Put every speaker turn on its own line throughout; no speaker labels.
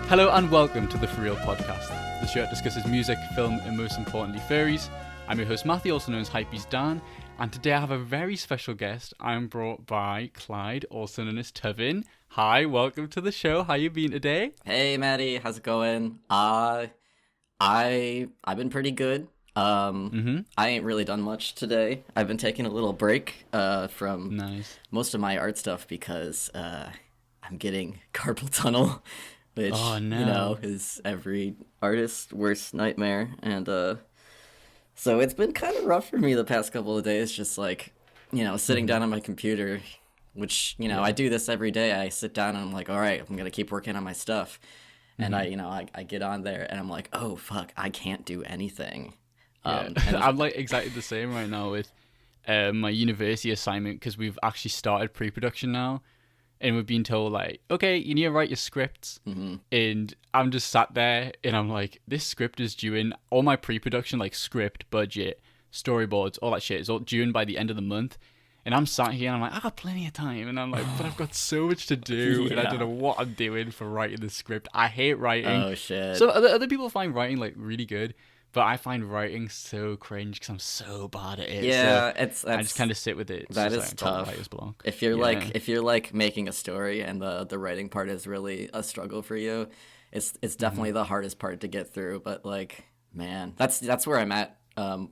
Hello and welcome to the Furreal podcast, the show that discusses music, film, and most importantly, furries. I'm your host Matthew, also known as Hypebeast Dan, and today I have a very special guest. I'm brought by Clyde, also known as Tuvvin. Hi, welcome to the show. How you been today?
Hey Maddie, how's it going? I've been pretty good. I ain't really done much today. I've been taking a little break from most of my art stuff because I'm getting carpal tunnel, which is every artist's worst nightmare. And so it's been kind of rough for me the past couple of days, just like, sitting down on my computer, which, I do this every day. I sit down and I'm like, all right, I'm going to keep working on my stuff. And I get on there and I'm like, oh, fuck, I can't do anything.
And I'm like exactly the same right now with my university assignment, because we've actually started pre-production now. And we've been told, like, okay, you need to write your scripts. And I'm just sat there and I'm like, this script is due in. All my pre-production, like script, budget, storyboards, all that shit is all due in by the end of the month. And I'm sat here and I'm like, I got plenty of time. And I'm like, but I've got so much to do. And I don't know what I'm doing for writing the script. I hate writing.
Oh, shit.
So other people find writing, like, really good. But I find writing so cringe because I'm so bad at it.
Yeah,
so I just kind of sit with it.
That is tough. If you're like making a story and the writing part is really a struggle for you, it's definitely the hardest part to get through. But like, man, that's where I'm at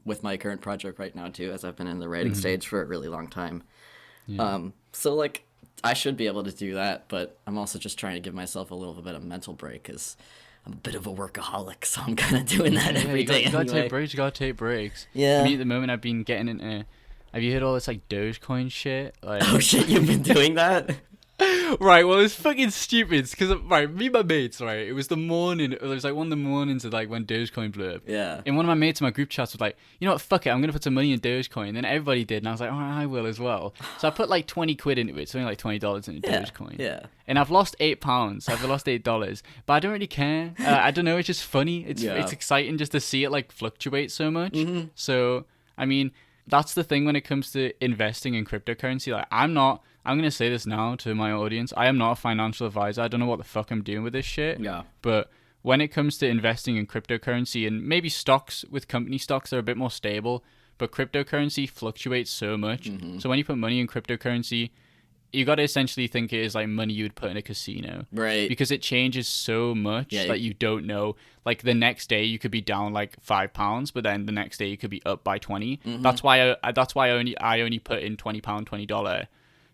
with my current project right now too, as I've been in the writing stage for a really long time. Yeah. So like, I should be able to do that, but I'm also just trying to give myself a little bit of mental break because I'm a bit of a workaholic, so I'm kind of doing that every day.
You gotta take breaks.
Yeah.
I mean, at the moment, I've been getting into. Have you heard all this like Dogecoin shit? Like,
oh shit, you've been doing that?
Right, well, it's fucking stupid because me and my mates, right, it was the morning, it was like one of the mornings of like when Dogecoin blew up.
Yeah.
And one of my mates in my group chats was like, you know what, fuck it, I'm gonna put some money in Dogecoin. And then everybody did, and I was like, all right, I will as well. So I put like 20 quid into it, something like $20 into Dogecoin.
Yeah.
And I've lost £8. I've lost $8, but I don't really care. I don't know, it's just funny. It's exciting just to see it like fluctuate so much. So, I mean, that's the thing when it comes to investing in cryptocurrency. Like, I'm going to say this now to my audience. I am not a financial advisor. I don't know what the fuck I'm doing with this shit.
Yeah.
But when it comes to investing in cryptocurrency and maybe stocks, with company stocks, they're a bit more stable. But cryptocurrency fluctuates so much. So when you put money in cryptocurrency, you got to essentially think it is like money you would put in a casino.
Right.
Because it changes so much that you don't know. Like the next day you could be down like £5, but then the next day you could be up by 20. That's why I only put in £20, $20.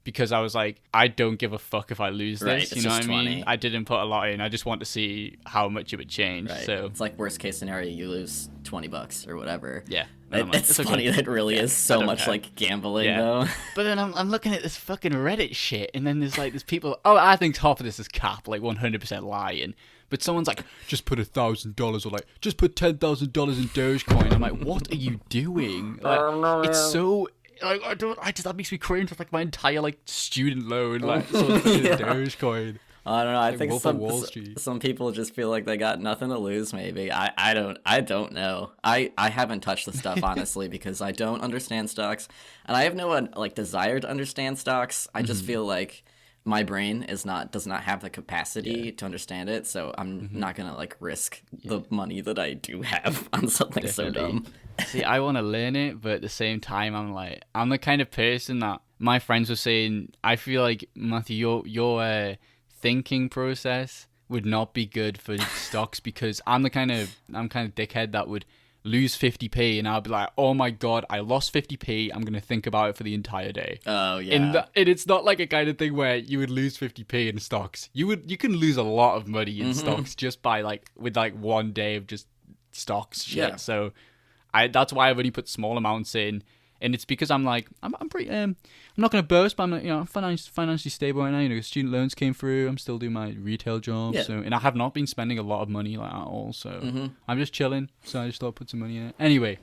Because I was like, I don't give a fuck if I lose this, you know what I mean?
20.
I didn't put a lot in. I just want to see how much it would change.
Right.
So
it's like worst case scenario, you lose $20 or whatever.
Yeah.
It's funny that really is so much like gambling though.
But then I'm looking at this fucking Reddit shit, and then there's people, I think half of this is cap, like 100% lying. But someone's like, just put $1,000 or like, just put $10,000 in Dogecoin. I'm like, what are you doing? Like, it's so... Like, that makes me cringe with like my entire like student loan, like Dogecoin.
I don't know. I think some people just feel like they got nothing to lose. Maybe I don't know. I haven't touched the stuff honestly because I don't understand stocks, and I have no like desire to understand stocks. I just feel like my brain does not have the capacity to understand it, so I'm not gonna like risk the money that I do have on something so dumb.
See, I want to learn it, but at the same time, I'm the kind of person that my friends were saying, I feel like, Matthew, your thinking process would not be good for stocks because I'm kind of dickhead that would lose 50p and I'll be like, oh my god, I lost 50p, I'm gonna think about it for the entire day.
Oh yeah.
And it's not like a kind of thing where you would lose 50p in stocks. You can lose a lot of money in stocks just by with one day of just stocks shit. So that's why I've only put small amounts in, and it's because I'm like, I'm pretty I'm not gonna boast, but I'm financially stable right now. Student loans came through. I'm still doing my retail job, and I have not been spending a lot of money like at all. So I'm just chilling. So I just thought I'd put some money in it. Anyway,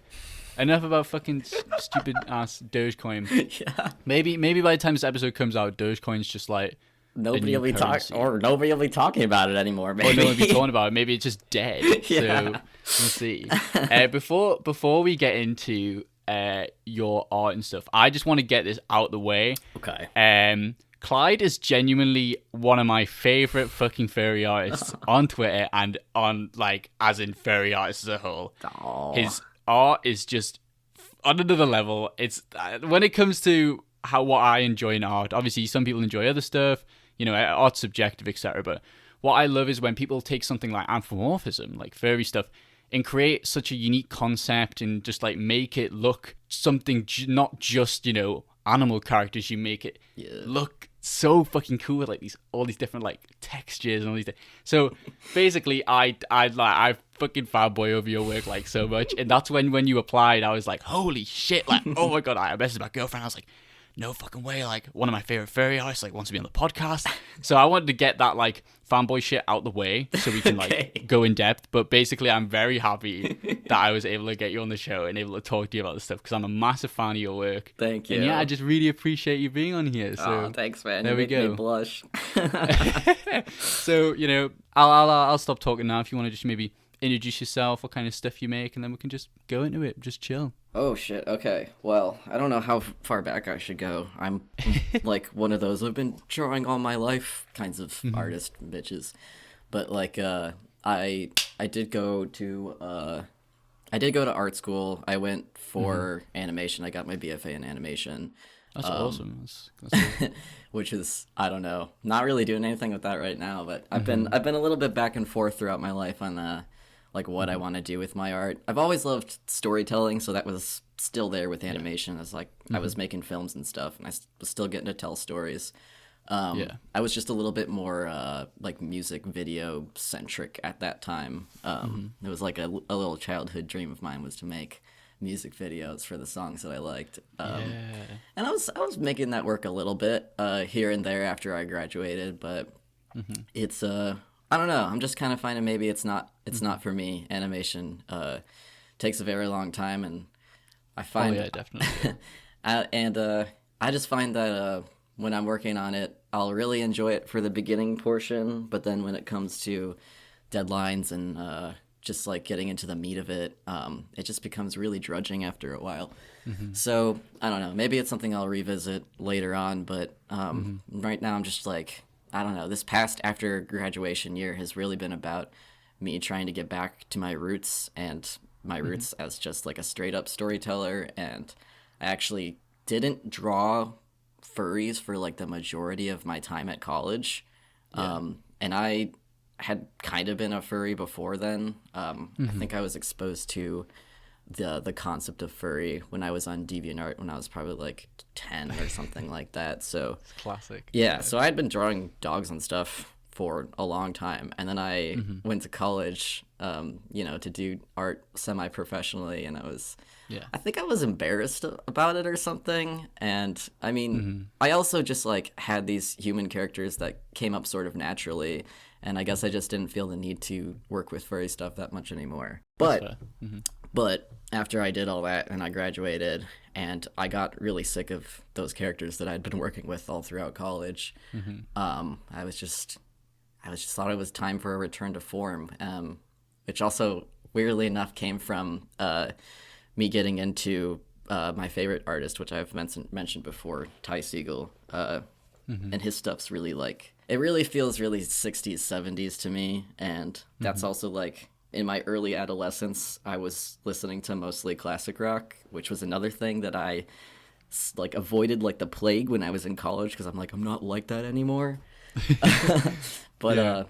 enough about fucking stupid ass Dogecoin.
Yeah.
Maybe by the time this episode comes out, Dogecoin's just like
nobody will be talking about it anymore. Maybe.
Or no one will be talking about it. Maybe it's just dead. So we'll see. Before we get into your art and stuff, I just want to get this out the way.
Okay.
Clyde is genuinely one of my favorite fucking furry artists on Twitter and on, like, as in furry artists as a whole.
Aww.
His art is just on another level. It's when it comes to what I enjoy in art, obviously some people enjoy other stuff, art's subjective, etc. But what I love is when people take something like anthropomorphism, like furry stuff, and create such a unique concept and just like make it look something not just, animal characters. You make it look so fucking cool with like all these different like textures and all these so basically I fucking fanboy over your work like so much, and that's when you applied I was like, holy shit, like, oh my god. I messaged my girlfriend, I was like, no fucking way, like one of my favorite furry artists like wants to be on the podcast. So I wanted to get that like fanboy shit out the way so we can like go in depth. But basically I'm very happy that I was able to get you on the show and able to talk to you about this stuff because I'm a massive fan of your work.
Thank you.
And yeah, I just really appreciate you being on here. So
thanks, man.
There we go.
Me blush.
So I'll stop talking now if you want to just maybe introduce yourself, what kind of stuff you make, and then we can just go into it, just chill.
Oh shit, okay. Well, I don't know how far back I should go. I'm like one of those I've been drawing all my life kinds of artist bitches. But like I did go to art school. I went for animation. I got my BFA in animation.
That's awesome. That's awesome.
Which is, I don't know, not really doing anything with that right now, but I've been a little bit back and forth throughout my life on like what I want to do with my art. I've always loved storytelling, so that was still there with animation. It's like I was making films and stuff, and I was still getting to tell stories. I was just a little bit more like music video centric at that time. It was like a little childhood dream of mine was to make music videos for the songs that I liked. And I was making that work a little bit here and there after I graduated, but it's I don't know. I'm just kind of finding maybe it's not for me. Animation takes a very long time, and I find
definitely.
I just find that when I'm working on it, I'll really enjoy it for the beginning portion, but then when it comes to deadlines and just like getting into the meat of it, it just becomes really drudging after a while. So I don't know. Maybe it's something I'll revisit later on, but right now I'm just like, I don't know, this past after graduation year has really been about me trying to get back to my roots and my roots as just like a straight up storyteller. And I actually didn't draw furries for like the majority of my time at college. And I had kind of been a furry before then. I think I was exposed to the concept of furry when I was on DeviantArt when I was probably like 10 or something like that. So
it's classic.
Yeah, so I had been drawing dogs and stuff for a long time, and then I went to college, to do art semi-professionally, and I think I was embarrassed about it or something. And I mean, I also just like had these human characters that came up sort of naturally, and I guess I just didn't feel the need to work with furry stuff that much anymore. But after I did all that and I graduated and I got really sick of those characters that I'd been working with all throughout college, I just thought it was time for a return to form, which also weirdly enough came from me getting into my favorite artist, which I've mentioned before, Ty Segall, and his stuff's really like, it really feels really 60s, 70s to me, and that's also like, in my early adolescence, I was listening to mostly classic rock, which was another thing that I like avoided like the plague when I was in college, because I'm like, I'm not like that anymore. But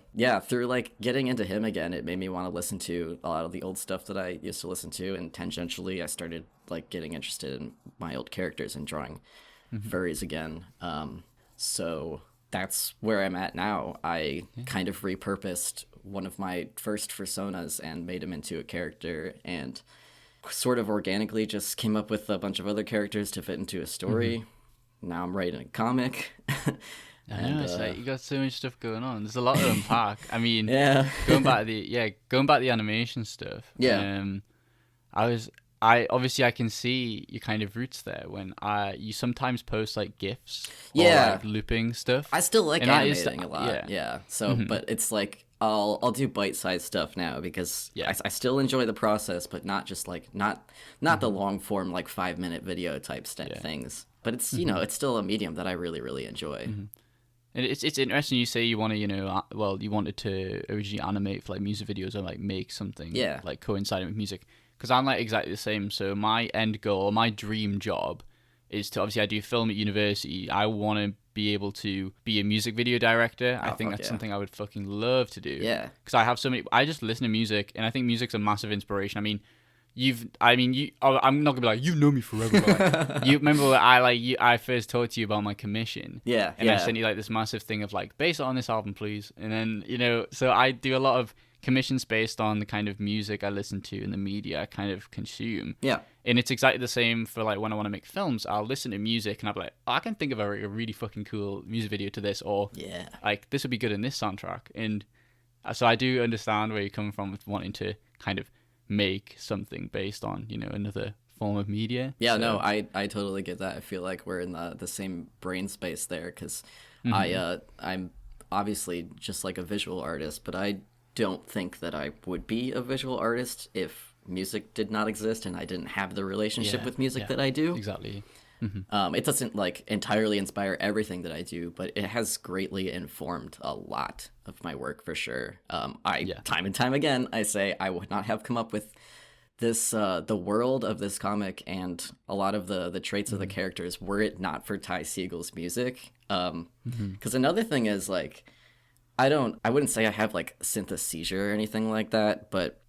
through like getting into him again, it made me want to listen to a lot of the old stuff that I used to listen to, and tangentially I started like getting interested in my old characters and drawing furries again. So that's where I'm at now. I kind of repurposed one of my first personas and made him into a character, and sort of organically just came up with a bunch of other characters to fit into a story. Now I'm writing a comic.
I know, it's like you got so much stuff going on. There's a lot to unpack. I mean, going back to the animation stuff. I obviously can see your kind of roots there when you sometimes post like GIFs or like looping stuff.
I still like animating a lot. So, but it's like I'll do bite-sized stuff now because I still enjoy the process, but not just like not the long form like 5-minute video type things. But it's it's still a medium that I really really enjoy.
And it's interesting you say you want to, you wanted to originally animate for like music videos or like make something like coinciding with music. Because I'm like exactly the same. So my end goal, my dream job is to, obviously I do film at university. I want to be able to be a music video director. I think that's something I would fucking love to do.
Yeah.
Because I have so many, I just listen to music and I think music's a massive inspiration. I mean, I'm not gonna be like, you've known me forever, but like, you remember when I first talked to you about my commission.
Yeah.
And I sent you like this massive thing of like, base it on this album, please. And then, so I do a lot of commissions based on the kind of music I listen to and the media I kind of consume.
Yeah.
And it's exactly the same for like when I want to make films. I'll listen to music and I'll be like, I can think of a really fucking cool music video to this, or like this would be good in this soundtrack. And so I do understand where you're coming from with wanting to kind of make something based on, another form of media.
Yeah, so. No, I totally get that. I feel like we're in the same brain space there, because I'm obviously just like a visual artist, but I don't think that I would be a visual artist if music did not exist and I didn't have the relationship with music that I do.
Exactly.
It doesn't like entirely inspire everything that I do, but it has greatly informed a lot of my work for sure. Time and time again, I say I would not have come up with this, the world of this comic and a lot of the traits of the characters were it not for Ty Siegel's music. Because another thing is like, I wouldn't say I have like synesthesia or anything like that, but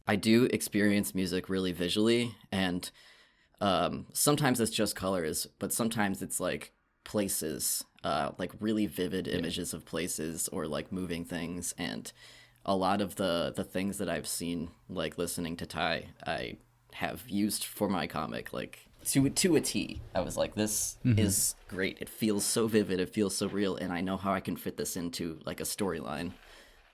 I do experience music really visually, and sometimes it's just colors, but sometimes it's like places, like really vivid images of places or like moving things. And a lot of the things that I've seen, like listening to Ty, I have used for my comic, like to a T. I was like, this is great. It feels so vivid. It feels so real. And I know how I can fit this into like a storyline.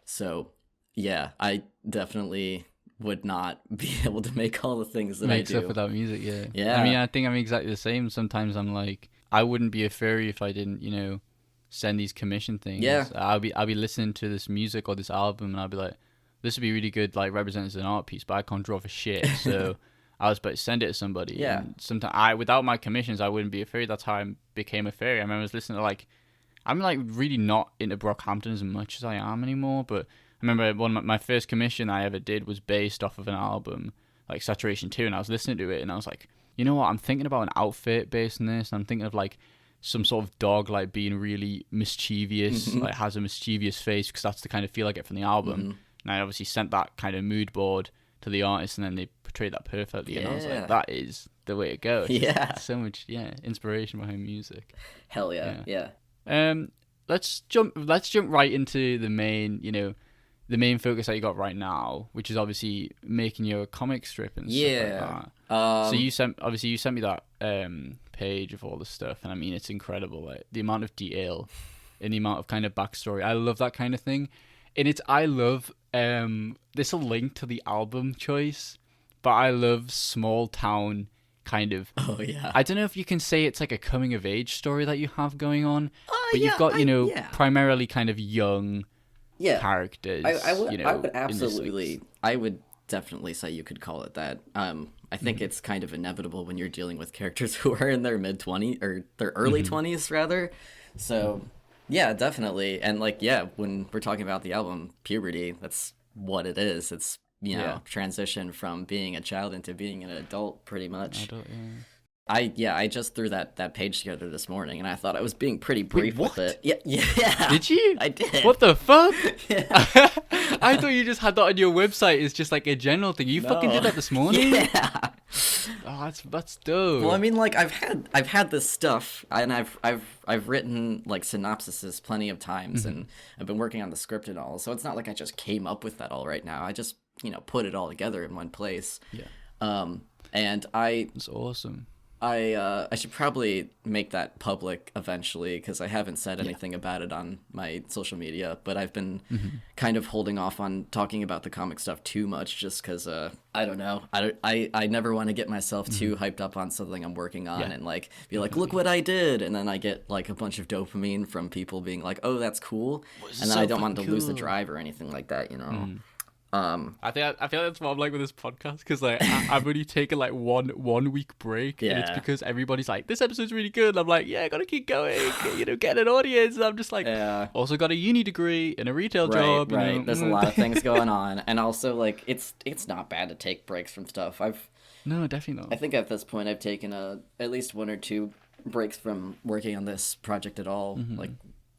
So yeah, I definitely would not be able to make all the things that I do.
Except without music, yeah.
Yeah.
I mean, I think I'm exactly the same. Sometimes I'm like, I wouldn't be a furry if I didn't, send these commission things.
Yeah.
I'll be listening to this music or this album and I'll be like, this would be really good, like represented as an art piece, but I can't draw for shit. So I was about to send it to somebody.
Yeah.
And sometimes without my commissions, I wouldn't be a furry. That's how I became a furry. I remember I was listening to like, I'm like really not into Brockhampton as much as I am anymore, but I remember one of my first commission I ever did was based off of an album, like Saturation 2, and I was listening to it, and I was like, you know what, I'm thinking about an outfit based on this, and I'm thinking of like some sort of dog like being really mischievous, like has a mischievous face, because that's the kind of feel I get from the album. And I obviously sent that kind of mood board to the artist, and then they portrayed that perfectly, and I was like, that is the way it goes.
Yeah.
So much, inspiration behind music.
Hell yeah.
Let's jump right into the main, the main focus that you got right now, which is obviously making your comic strip and stuff like that. So you sent me that page of all the stuff, and I mean, it's incredible, like the amount of detail and the amount of kind of backstory. I love that kind of thing, and I love this will link to the album choice, but I love small town kind of.
Oh yeah.
I don't know if you can say it's like a coming of age story that you have going on, but you've got primarily kind of young characters.
I would absolutely. I would definitely say you could call it that. I think it's kind of inevitable when you're dealing with characters who are in their mid-20s or their early 20s rather. So yeah, definitely. And like when we're talking about the album Puberty, that's what it is. It's transition from being a child into being an adult, pretty much. I just threw that page together this morning, and I thought I was being pretty brief with it. Yeah.
Did you?
I did.
What the fuck? I thought you just had that on your website. It's just like a general thing. You fucking did that this morning?
Yeah.
Oh, that's dope.
Well, I mean, like I've had this stuff, and I've written like synopsises plenty of times, and I've been working on the script and all. So it's not like I just came up with that all right now. I just put it all together in one place.
Yeah.
And
It's awesome.
I should probably make that public eventually, because I haven't said anything about it on my social media, but I've been kind of holding off on talking about the comic stuff too much, just because I don't know, I never want to get myself too hyped up on something I'm working on and like be like, look what I did, and then I get like a bunch of dopamine from people being like, oh, that's cool, and then I don't want to lose the drive or anything like that,
I feel like that's what I'm like with this podcast, because like I've only taken like one week break, and it's because everybody's like, this episode's really good, and I'm like, yeah, I gotta keep going, get an audience, and I'm just like, also got a uni degree and a retail job,
right. There's a lot of things going on, and also like it's not bad to take breaks from stuff.
No, definitely not.
I think at this point I've taken at least 1 or 2 breaks from working on this project at all, like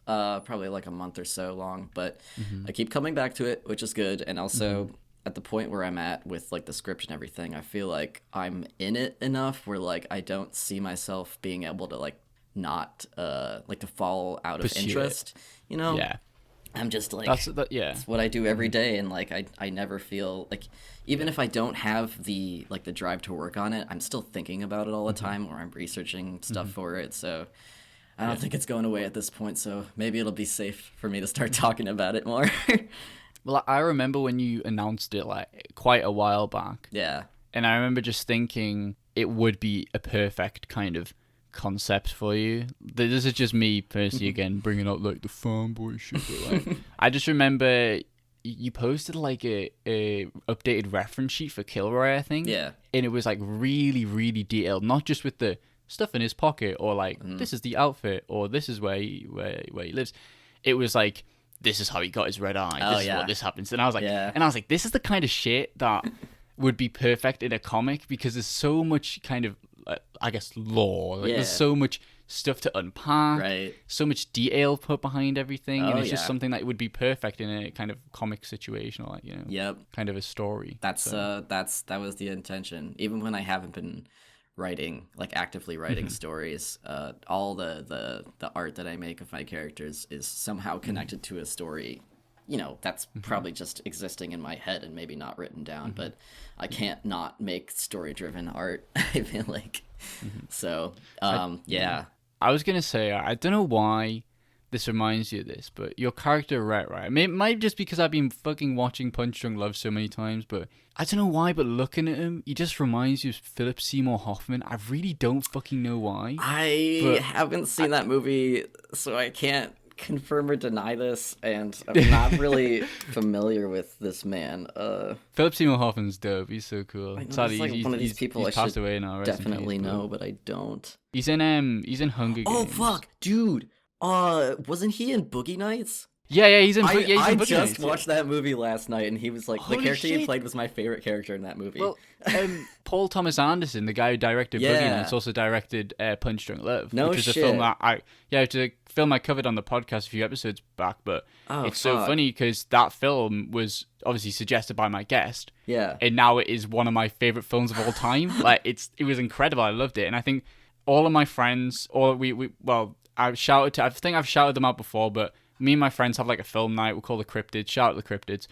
probably like a month or so long, but I keep coming back to it, which is good. And also at the point where I'm at with like the script and everything, I feel like I'm in it enough where like I don't see myself being able to like not like to fall out of interest,
Yeah.
I'm just like,
that's
what I do every day, and like I never feel like, even if I don't have the drive to work on it, I'm still thinking about it all the time, or I'm researching stuff for it. So I don't think it's going away at this point, so maybe it'll be safe for me to start talking about it more.
Well, I remember when you announced it like quite a while back.
Yeah.
And I remember just thinking it would be a perfect kind of concept for you. This is just me personally, again, bringing up like the fanboy shit. But, like, I just remember you posted like a updated reference sheet for Kilroy, I think.
Yeah.
And it was like really, really detailed, not just with the stuff in his pocket, or like this is the outfit, or this is where he lives. It was like, this is how he got his red eye. This is what this happens. And I was like, this is the kind of shit that would be perfect in a comic, because there's so much kind of I guess lore. Like, there's so much stuff to unpack.
Right.
So much detail put behind everything, and it's just something that would be perfect in a kind of comic situation, or like kind of a story.
That was the intention. Even when I haven't been writing, like actively writing stories, all the art that I make of my characters is somehow connected to a story, that's probably just existing in my head and maybe not written down, but I can't not make story driven art. I feel like so I
was gonna say, I don't know why this reminds you of this, but your character, right? I mean, it might just because I've been fucking watching Punch Drunk Love so many times, but I don't know why, but looking at him, he just reminds you of Philip Seymour Hoffman. I really don't fucking know why.
I haven't seen that movie, so I can't confirm or deny this, and I'm not really familiar with this man.
Philip Seymour Hoffman's dope. He's so cool.
Sadly, he's one of these people I
passed
should
away now.
Definitely know, but I don't.
He's in Hunger Games.
Oh fuck, dude! Wasn't he in Boogie Nights?
Yeah, he's in. Boogie Nights.
I just watched that movie last night, and he was like, the character he played was my favorite character in that movie.
Well, Paul Thomas Anderson, the guy who directed Boogie Nights, also directed Punch Drunk Love, which is a film that it's a film I covered on the podcast a few episodes back. But it's so funny because that film was obviously suggested by my guest.
Yeah,
and now it is one of my favorite films of all time. Like it was incredible. I loved it, and I think all of my friends, or I think I've shouted them out before, but me and my friends have like a film night. We call the Cryptids. Shout out the Cryptids.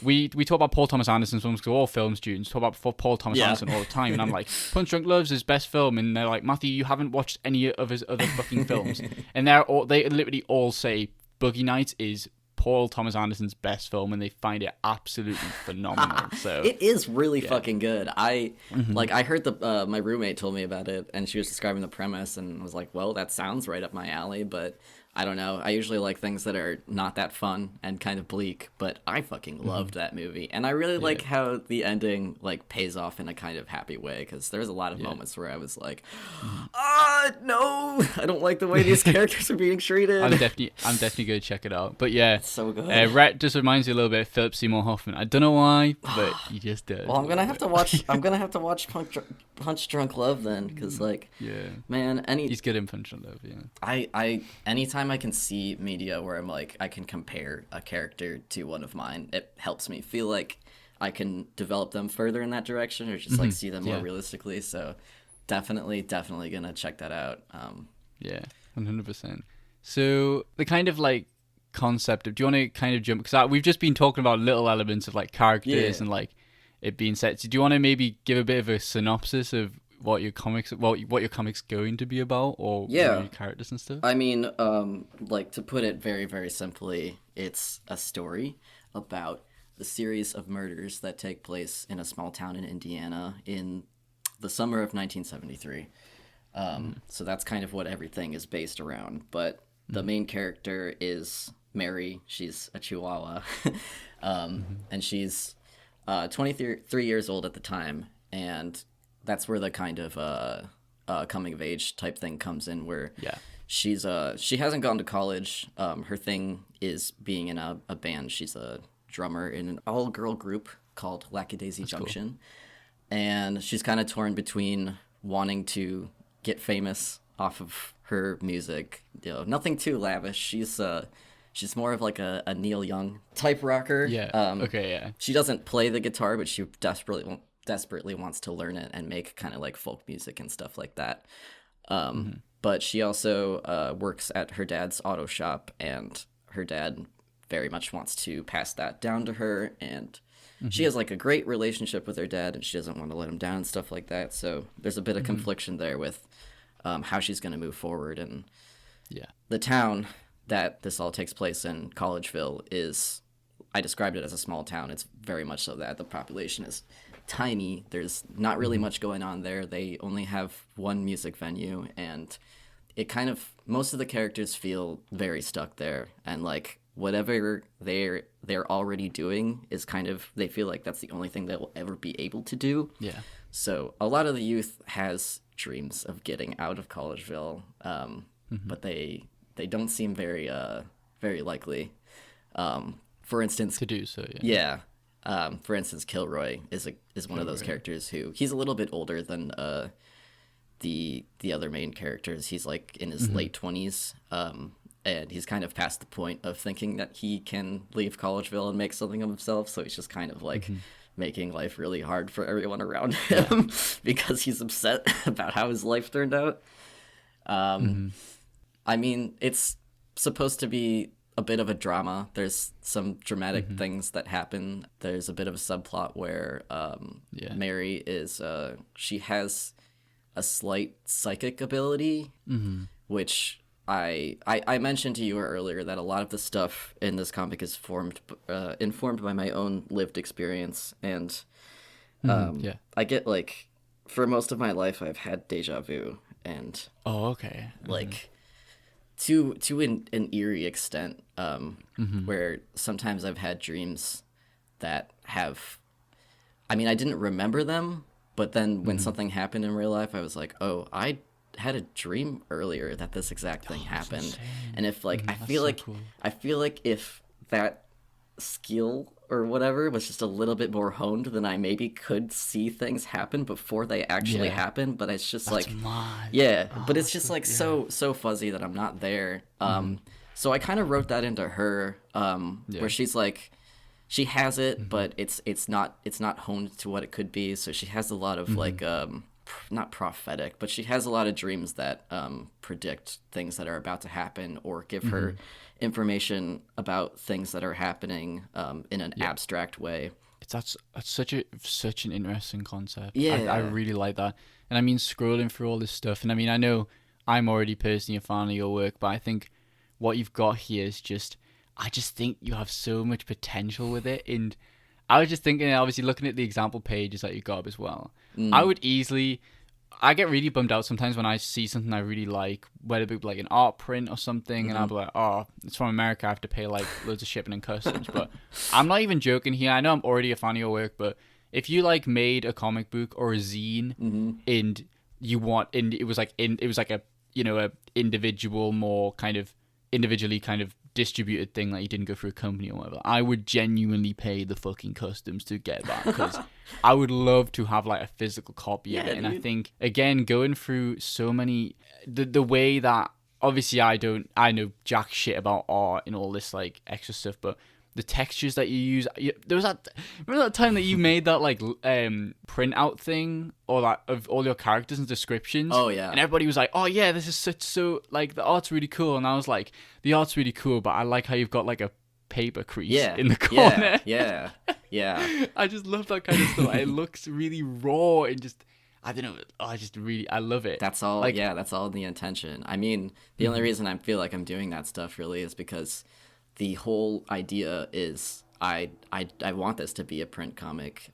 We talk about Paul Thomas Anderson's films, because we're all film students. Talk about Paul Thomas Anderson all the time. And I'm like, Punch Drunk Love's his best film. And they're like, Matthew, you haven't watched any of his other fucking films. And they literally all say Boogie Nights is Paul Thomas Anderson's best film, and they find it absolutely phenomenal. So
it is really fucking good. I heard my roommate told me about it, and she was describing the premise, and was like, well, that sounds right up my alley, but I don't know. I usually like things that are not that fun and kind of bleak, but I fucking loved that movie. And I really like how the ending like pays off in a kind of happy way, because there's a lot of moments where I was like, no, I don't like the way these characters are being treated.
I'm definitely going to check it out. But yeah,
it's so good.
Rhett just reminds you a little bit of Philip Seymour Hoffman. I don't know why, but you just did.
Well, I'm gonna have to watch Punch Drunk Love then, because man,
he's good in Punch Drunk Love.
I anytime I can see media where I'm like, I can compare a character to one of mine, it helps me feel like I can develop them further in that direction, or just like see them more realistically. So definitely gonna check that out.
100%. So the kind of like concept of, do you want to kind of jump, because we've just been talking about little elements of like characters and like it being set. So do you want to maybe give a bit of a synopsis of what your comics going to be about, or your characters and stuff?
I mean, like, to put it very, very simply, it's a story about the series of murders that take place in a small town in Indiana in the summer of 1973. So that's kind of what everything is based around. But the main character is Mary. She's a Chihuahua, and she's 23 years old at the time, and that's where the kind of coming of age type thing comes in, where she hasn't gone to college. Her thing is being in a band. She's a drummer in an all-girl group called Lackadaisy Junction. Cool. And she's kind of torn between wanting to get famous off of her music. Nothing too lavish. She's more of like a Neil Young type rocker.
Yeah.
She doesn't play the guitar, but she desperately wants to learn it and make kind of like folk music and stuff like that. But she also works at her dad's auto shop, and her dad very much wants to pass that down to her, and she has like a great relationship with her dad, and she doesn't want to let him down and stuff like that. So there's a bit of confliction there with how she's going to move forward. And the town that this all takes place in, Collegeville, I described it as a small town. It's very much so that. The population is tiny. There's not really much going on there. They only have one music venue, and it kind of, most of the characters feel very stuck there, and like whatever they're already doing is kind of, they feel like that's the only thing they will ever be able to do. So a lot of the youth has dreams of getting out of Collegeville, but they don't seem very likely. For instance,
to do so.
For instance, Kilroy is one of those characters who, he's a little bit older than the other main characters. He's like in his late 20s, and he's kind of past the point of thinking that he can leave Collegeville and make something of himself. So he's just kind of like making life really hard for everyone around him because he's upset about how his life turned out. I mean, it's supposed to be a bit of a drama. There's some dramatic things that happen. There's a bit of a subplot where Mary is she has a slight psychic ability, which I mentioned to you earlier that a lot of the stuff in this comic is informed by my own lived experience, and I get like, for most of my life I've had deja vu, and like to an eerie extent, where sometimes I've had dreams that have, I mean, I didn't remember them, but then when something happened in real life, I was like, oh, I had a dream earlier that this exact thing happened. And if like, I feel like if that skill or whatever was just a little bit more honed, then I maybe could see things happen before they actually happen. But it's just but it's just like so fuzzy that I'm not there. So I kind of wrote that into her, where she's like, she has it, but it's not honed to what it could be. So she has a lot of like not prophetic, but she has a lot of dreams that predict things that are about to happen, or give her information about things that are happening in an abstract way.
That's such an interesting concept. I really like that. And I mean, scrolling through all this stuff, and I mean, I know I'm already personally a fan of your work, but I think what you've got here is just, I just think you have so much potential with it. And I was just thinking, obviously looking at the example pages that you got up as well, I get really bummed out sometimes when I see something I really like, whether it be like an art print or something, and I'll be like, oh, it's from America, I have to pay like loads of shipping and customs. But I'm not even joking here. I know I'm already a fan of your work, but if you like made a comic book or a zine and it was like a, you know, a individual, more kind of individually kind of distributed thing, like you didn't go through a company or whatever, I would genuinely pay the fucking customs to get that, because I would love to have like a physical copy of it. And I think, again, going through so many, the way that, obviously I know jack shit about art and all this like extra stuff, but the textures that you use, there was remember that time that you made that like printout thing, or that of all your characters and descriptions?
Oh yeah.
And everybody was like, oh yeah, this is so like, the art's really cool. And I was like, the art's really cool, but I like how you've got like a paper crease in the corner.
Yeah.
I just love that kind of stuff. It looks really raw and just, I don't know. I love it.
That's all. Like, that's all the intention. I mean, the only reason I feel like I'm doing that stuff really is because the whole idea is I want this to be a print comic,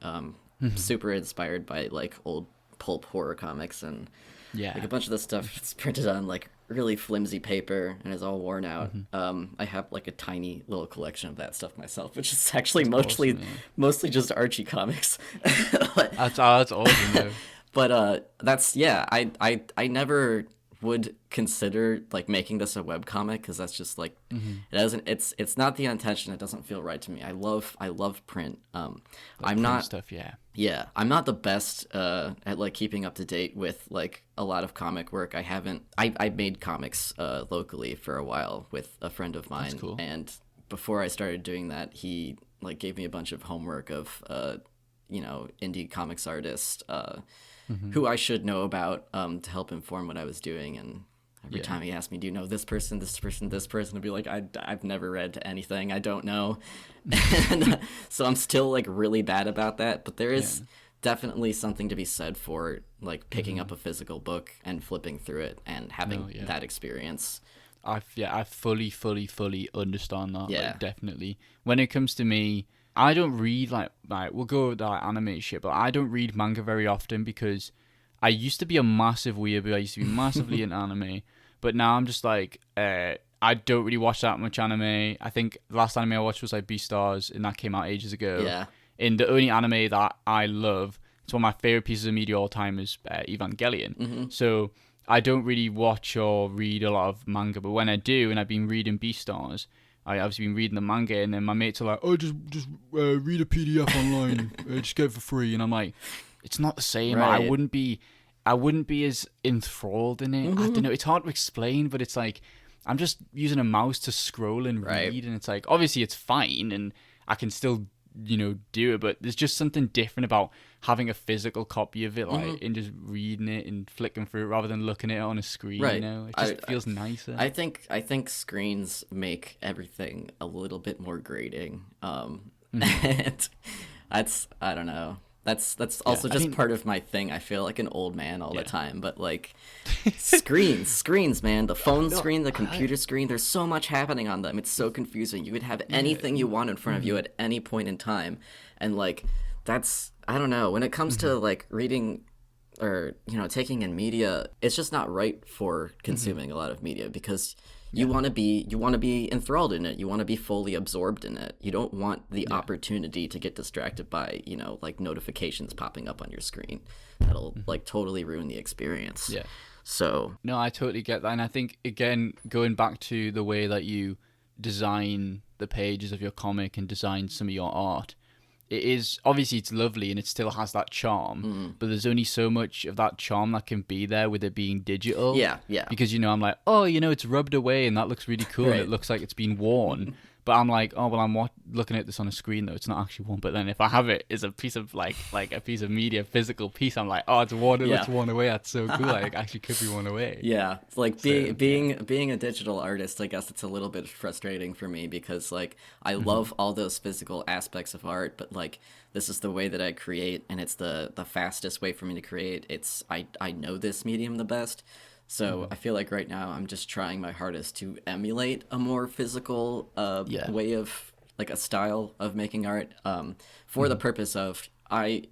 super inspired by like old pulp horror comics, and like a bunch of the stuff is printed on like really flimsy paper and is all worn out. I have like a tiny little collection of that stuff myself, which is actually mostly just Archie comics.
That's awesome though.
But that's I never would consider like making this a webcomic because that's just like it doesn't it's not the intention. It doesn't feel right to me. I love print. I'm not
stuff.
I'm not the best at like keeping up to date with like a lot of comic work. I made comics locally for a while with a friend of mine.
That's cool.
And before I started doing that, he like gave me a bunch of homework of indie comics artists who I should know about to help inform what I was doing. And every time he asked me, do you know this person, this person, this person, I'd be like, I've never read anything. I don't know. And so I'm still like really bad about that. But there is definitely something to be said for like picking up a physical book and flipping through it and having that experience.
I fully understand that. Yeah, like, definitely. When it comes to me, I don't read like we'll go with that anime shit, but I don't read manga very often because I used to be a massive weeaboo. I used to be massively into anime, but now I'm just like I don't really watch that much anime. I think the last anime I watched was like Beastars, and that came out ages ago.
Yeah.
And the only anime that I love, it's one of my favorite pieces of media all time, is Evangelion. So I don't really watch or read a lot of manga, but when I do, and I've been reading Beastars, I obviously been reading the manga, and then my mates are like, "Oh, just read a PDF online, just get it for free." And I'm like, "It's not the same. Right. I wouldn't be as enthralled in it. I don't know. It's hard to explain, but it's like I'm just using a mouse to scroll and read, and it's like obviously it's fine, and I can still do it, but there's just something different about having a physical copy of it, like and just reading it and flicking through it rather than looking at it on a screen. Right. It just feels nicer.
I think screens make everything a little bit more grating. And that's I don't know. That's also just part of my thing. I feel like an old man all the time, but like screens, man. The phone screen, the computer screen, there's so much happening on them. It's so confusing. You could have anything you want in front of you at any point in time. And like that's I don't know. When it comes to like reading or taking in media, it's just not right for consuming a lot of media because you want to be enthralled in it. You want to be fully absorbed in it. You don't want the opportunity to get distracted by, like notifications popping up on your screen. That'll like totally ruin the experience. Yeah. So.
No, I totally get that. And I think, again, going back to the way that you design the pages of your comic and design some of your art, it is obviously it's lovely and it still has that charm, but there's only so much of that charm that can be there with it being digital.
Yeah.
Because I'm like, oh, it's rubbed away and that looks really cool and it looks like it's been worn. But I'm like, oh well, I'm looking at this on a screen though. It's not actually worn. But then if I have it as a piece of like a piece of media, physical piece, I'm like, oh, it's worn. It looks worn away. That's so cool. Like, it actually could be worn away.
Yeah, it's like being a digital artist. I guess it's a little bit frustrating for me because like I love all those physical aspects of art, but like this is the way that I create, and it's the fastest way for me to create. I know this medium the best. So I feel like right now I'm just trying my hardest to emulate a more physical way of like a style of making art for the purpose of I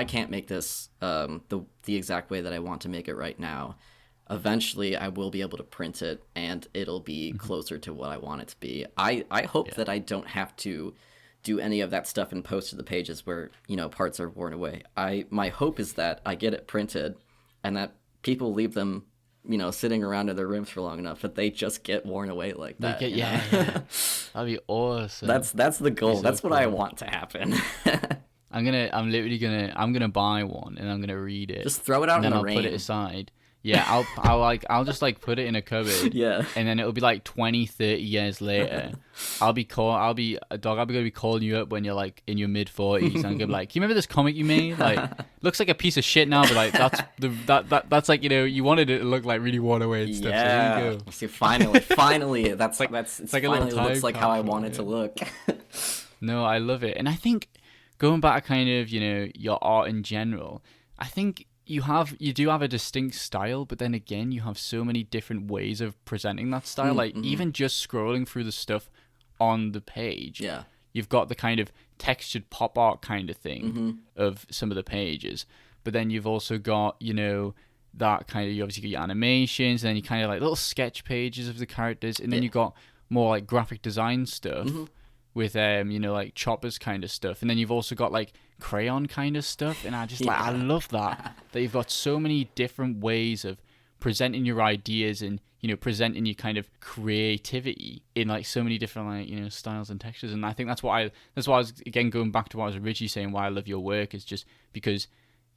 can't make this the exact way that I want to make it right now. Eventually I will be able to print it and it'll be closer to what I want it to be. I hope that I don't have to do any of that stuff and post to the pages where parts are worn away. My hope is that I get it printed and that people leave them sitting around in their rooms for long enough that they just get worn away like that.
That'd be awesome.
That's the goal. That's what I want to happen.
I'm gonna buy one and I'm gonna read it.
Just throw it out in the rain.
I'll put it aside. Yeah, I'll just like put it in a cupboard.
Yeah.
And then it'll be like 20, 30 years later. I'll be gonna be calling you up when you're like in your mid 40s and I'm gonna be like, "Can you remember this comic you made? Like, looks like a piece of shit now, but like that's like, you wanted it to look like really worn away and stuff." Yeah. So there you go.
See, finally it's like finally looks like how I want it to look.
No, I love it. And I think going back to kind of, your art in general, I think you do have a distinct style, but then again, you have so many different ways of presenting that style. Like even just scrolling through the stuff on the page, you've got the kind of textured pop art kind of thing of some of the pages, but then you've also got that kind of, you obviously got your animations, and then you kind of like little sketch pages of the characters, and then you got more like graphic design stuff with you know, like Chopper's kind of stuff, and then you've also got like crayon kind of stuff, and I just like, I love that you've got so many different ways of presenting your ideas and, you know, presenting your kind of creativity in like so many different, like, you know, styles and textures. And I think that's why I was, again, going back to what I was originally saying, why I love your work, is just because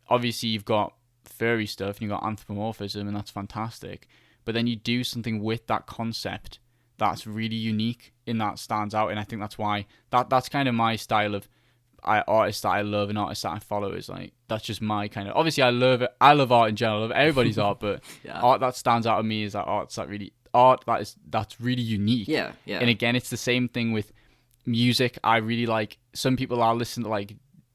obviously you've got furry stuff and you've got anthropomorphism, and that's fantastic, but then you do something with that concept that's really unique and that stands out. And I think that's why that's kind of my style of artists that I love and artists that I follow. Is like, that's just my kind of, obviously I love art in general, I love everybody's art, but art that stands out to me is that that's really unique. And again, it's the same thing with music. I really like, some people are listening to like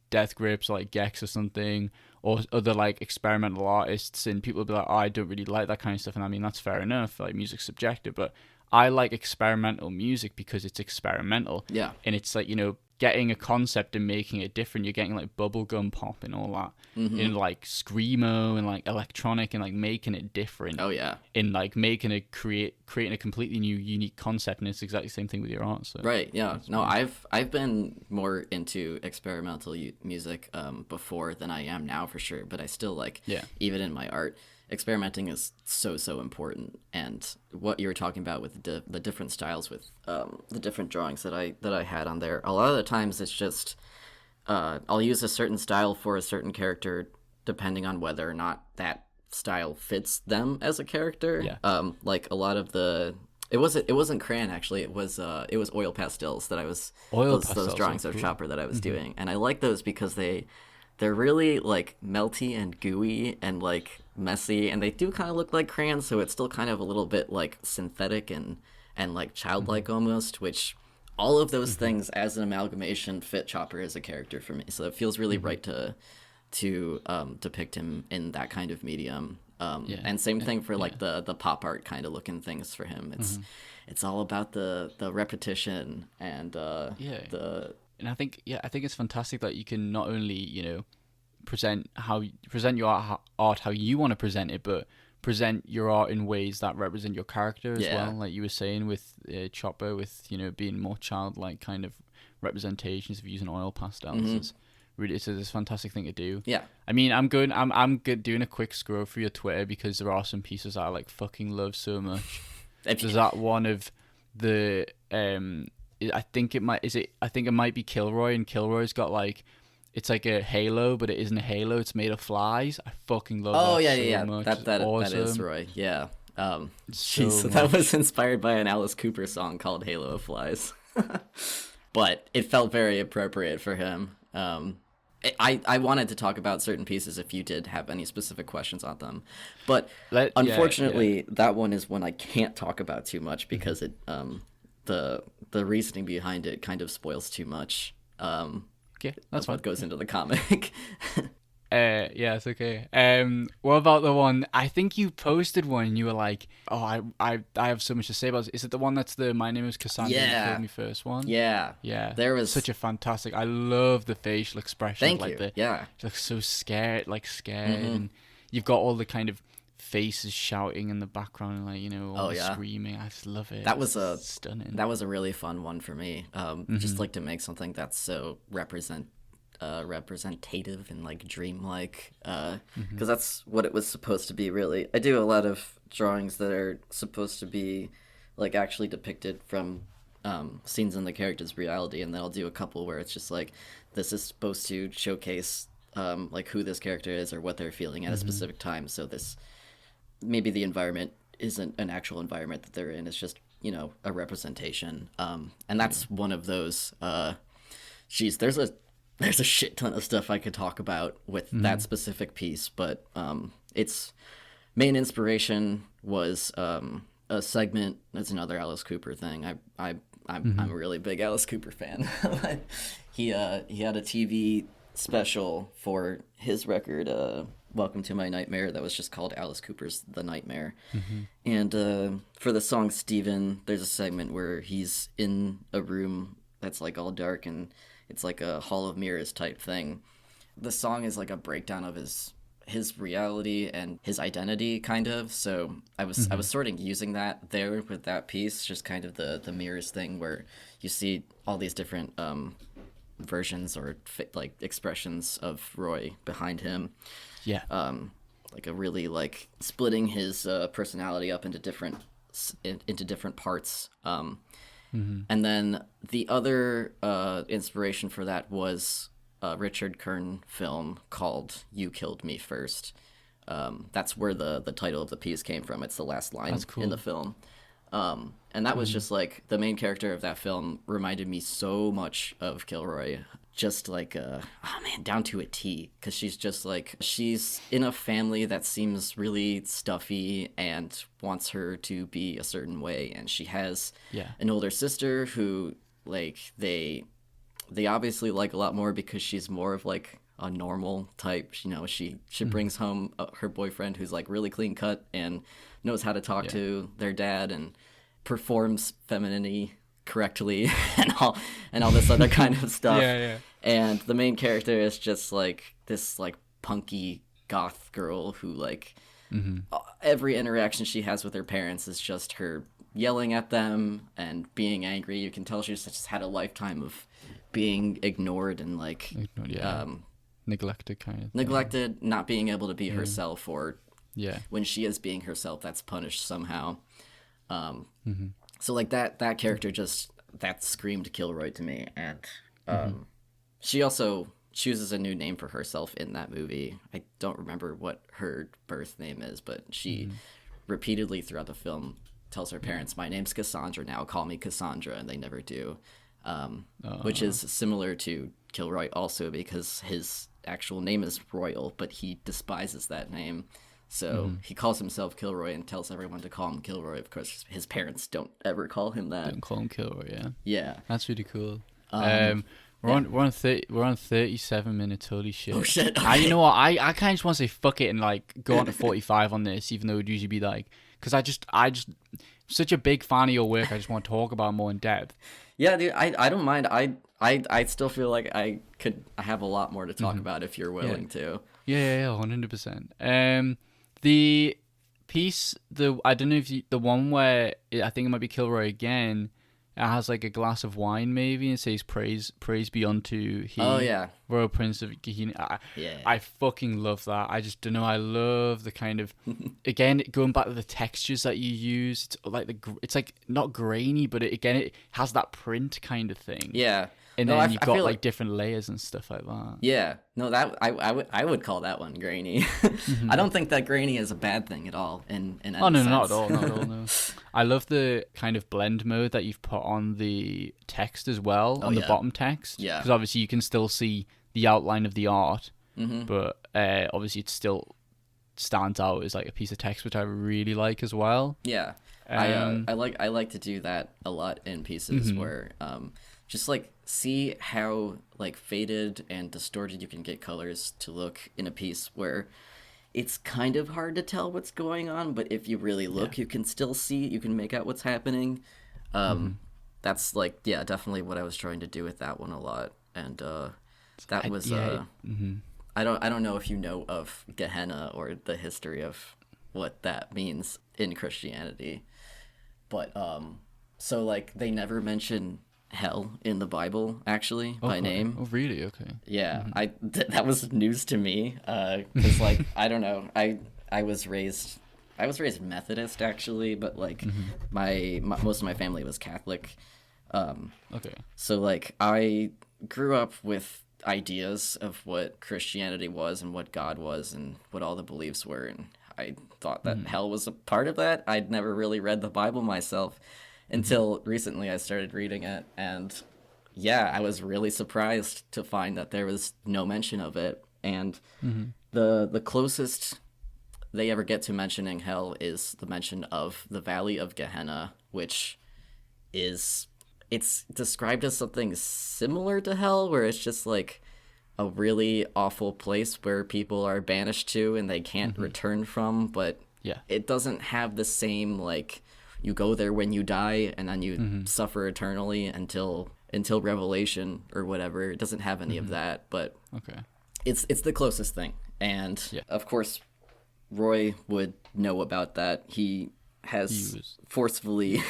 Death Grips or like Gex or something, or other like experimental artists, and people will be like, oh, I don't really like that kind of stuff. And I mean, that's fair enough, like music's subjective, but I like experimental music because it's experimental. And it's like, you know, getting a concept and making it different. You're getting like bubblegum pop and all that, and like screamo and like electronic, and like making it different. And like making it creating a completely new, unique concept. And it's exactly the same thing with your art. So
no, I've been more into experimental music before than I am now, for sure. But I still like, even in my art, experimenting is so important. And what you were talking about with the different styles, with the different drawings that I had on there, a lot of the times it's just I'll use a certain style for a certain character depending on whether or not that style fits them as a character. Like a lot of the, it wasn't crayon, actually, it was oil pastels that I was, those drawings of Chopper that I was doing. And I like those because they're really like melty and gooey and like messy, and they do kind of look like crayons, so it's still kind of a little bit like synthetic and like childlike almost, which all of those things as an amalgamation fit Chopper as a character for me. So it feels really right to depict him in that kind of medium. And same thing for like the pop art kind of looking things for him. It's all about the repetition and
and I think it's fantastic that you can not only, you know, present your art how you want to present it, but present your art in ways that represent your character as well. Like you were saying with Chopper, with, you know, being more childlike kind of representations of using oil pastels. It's a fantastic thing to do. I mean, I'm doing a quick scroll through your Twitter because there are some pieces that I like fucking love so much. There's that one of the I think it might be Kilroy, and Kilroy's got like, it's like a halo, but it isn't a halo. It's made of flies. I fucking love that so much.
That
awesome.
That is Roy. So that was inspired by an Alice Cooper song called "Halo of Flies," but it felt very appropriate for him. I wanted to talk about certain pieces if you did have any specific questions on them, but unfortunately, that one is one I can't talk about too much because it the reasoning behind it kind of spoils too much.
That's
what goes into the comic.
It's okay. What about the one, I think you posted one and you were like, oh, I have so much to say about it. Is it the one that's the "My name is Cassandra, you killed me first" one? There was such a fantastic, I love the facial expression.
Thank you.
She looks so scared, and you've got all the kind of faces shouting in the background and, like, you know, all screaming. I just love it.
That was
stunning.
That was a really fun one for me. Just like to make something that's so representative and like dreamlike, because that's what it was supposed to be, really. I do a lot of drawings that are supposed to be like actually depicted from scenes in the character's reality, and then I'll do a couple where it's just like, this is supposed to showcase like who this character is or what they're feeling at a specific time. So this, maybe the environment isn't an actual environment that they're in, it's just, you know, a representation. And that's one of those. There's a shit ton of stuff I could talk about with that specific piece, but its main inspiration was a segment. That's another Alice Cooper thing. I'm a really big Alice Cooper fan. He had a TV special for his record, Welcome to My Nightmare, that was just called Alice Cooper's The Nightmare. And for the song Steven, there's a segment where he's in a room that's like all dark and it's like a Hall of Mirrors type thing. The song is like a breakdown of his his reality and his identity, kind of. So I was sort of using that there with that piece, just kind of the mirrors thing, where you see all these different versions or like expressions of Roy behind him.
Yeah.
Like a really like splitting his personality up into different parts. And then the other inspiration for that was a Richard Kern film called "You Killed Me First." That's where the title of the piece came from. It's the last line in the film. And that was just like the main character of that film reminded me so much of Kilroy. Just like, down to a T. Because she's just like, she's in a family that seems really stuffy and wants her to be a certain way. And she has an older sister who, like, they obviously like a lot more because she's more of like a normal type. You know, she brings home her boyfriend who's like really clean cut and knows how to talk to their dad and performs femininity correctly and all this other kind of stuff. And the main character is just like this like punky goth girl who like every interaction she has with her parents is just her yelling at them and being angry. You can tell she's just had a lifetime of being ignored and like
neglected kind of
neglected, not being able to be herself, or when she is being herself, that's punished somehow. So like that character just that screamed Kilroy to me. And she also chooses a new name for herself in that movie. I don't remember what her birth name is, but she repeatedly throughout the film tells her parents, "My name's Cassandra now, call me Cassandra," and they never do. Which is similar to Kilroy also, because his actual name is Royal, but he despises that name. So he calls himself Kilroy and tells everyone to call him Kilroy. Of course, his parents don't ever call him that.
Don't call him Kilroy, yeah.
Yeah.
That's really cool. We're on 37 minutes. Holy shit!
Oh shit!
Okay. You know what? I kind of just want to say fuck it and like go on to 45 on this, even though it would usually be like, because I just such a big fan of your work. I just want to talk about more in depth.
Yeah, dude. I don't mind. I still feel like I have a lot more to talk about if you're willing to.
Yeah, 100%. The piece, I don't know if the one where I think it might be Kilroy again. It has like a glass of wine maybe and says praise be unto he, Royal Prince of Gehenna. I fucking love that. I just don't know. I love the kind of, again, going back to the textures that you use. It's like not grainy, but it has that print kind of thing.
Yeah.
And then you've got like different layers and stuff like that.
Yeah. No, that I would call that one grainy. I don't think that grainy is a bad thing at all in any sense.
Not at all, no. I love the kind of blend mode that you've put on the text as well, on the bottom text. Yeah. Because obviously you can still see the outline of the art, but obviously it still stands out as like a piece of text, which I really like as well.
Yeah. I like to do that a lot in pieces where just like see how like faded and distorted you can get colors to look in a piece where it's kind of hard to tell what's going on, but if you really look, you can still see, you can make out what's happening. That's like, definitely what I was trying to do with that one a lot. And that was I don't know if you know of Gehenna or the history of what that means in Christianity, but so like they never mention hell in the Bible actually by name.
Oh really? Okay.
Yeah. That was news to me, because like I don't know, I was raised Methodist actually, but like my most of my family was Catholic.
Okay.
So like I grew up with ideas of what Christianity was and what God was and what all the beliefs were, and I thought that hell was a part of that. I'd never really read the Bible myself until recently. I started reading it, and I was really surprised to find that there was no mention of it. And the closest they ever get to mentioning hell is the mention of the Valley of Gehenna, which it's described as something similar to hell, where it's just like a really awful place where people are banished to and they can't return from, but it doesn't have the same like you go there when you die and then you suffer eternally until Revelation or whatever. It doesn't have any of that, but it's the closest thing. And of course, Roy would know about that. He has forcefully,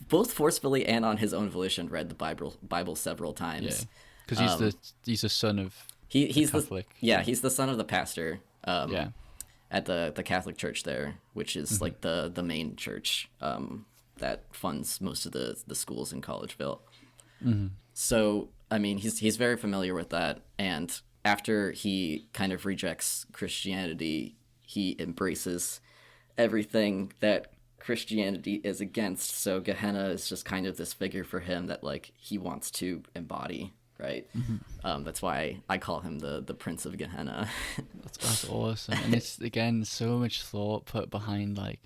both forcefully and on his own volition, read the Bible several times.
Because he's the son of
he's
Catholic.
He's the son of the pastor. At the Catholic Church there, which is like the main church that funds most of the schools in Collegeville. So I mean, he's very familiar with that, and after he kind of rejects Christianity, he embraces everything that Christianity is against. So Gehenna is just kind of this figure for him that like he wants to embody, right? That's why I call him the Prince of Gehenna.
That's awesome. And it's, again, so much thought put behind like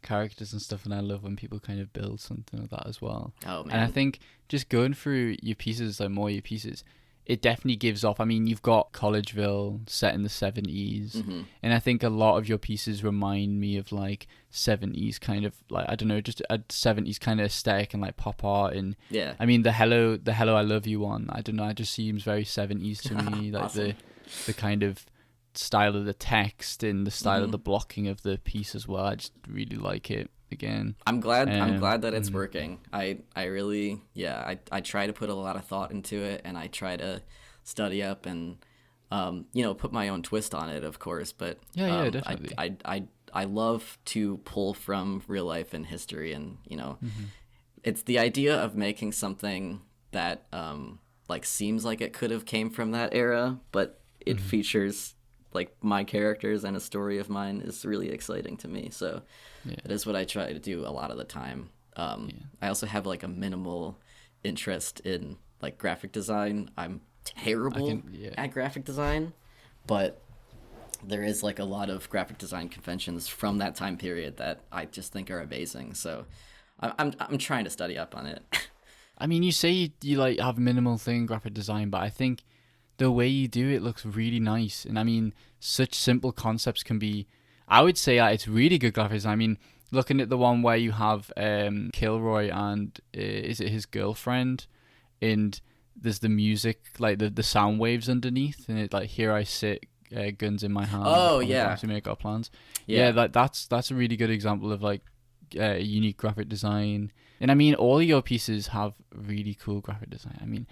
characters and stuff, and I love when people kind of build something like that as well.
Oh man.
And I think just going through your pieces, like more your pieces, it definitely gives off. I mean, you've got Collegeville set in the 70s, and I think a lot of your pieces remind me of like 70s kind of, like, I don't know, just a 70s kind of aesthetic and like pop art. And I mean, the hello I love you one, I don't know, it just seems very 70s to me. Like awesome. the kind of style of the text and the style of the blocking of the piece as well. I just really like it. Again, I'm glad
that it's working. I really I try to put a lot of thought into it, and I try to study up and put my own twist on it, of course, but
definitely.
I love to pull from real life and history, and it's the idea of making something that like seems like it could have came from that era, but it features like my characters and a story of mine is really exciting to me. So it is what I try to do a lot of the time. I also have like a minimal interest in like graphic design. I'm terrible at graphic design, but there is like a lot of graphic design conventions from that time period that I just think are amazing. So I'm trying to study up on it.
I mean, you say you like have minimal thing graphic design, but I think the way you do it looks really nice. And I mean, such simple concepts can be, I would say it's really good graphics. I mean, looking at the one where you have Kilroy and is it his girlfriend, and there's the music, like the sound waves underneath, and it like, here I sit, guns in my hand.
Oh yeah,
to make our plans. Yeah, that's a really good example of like unique graphic design. And I mean, all of your pieces have really cool graphic design. I mean,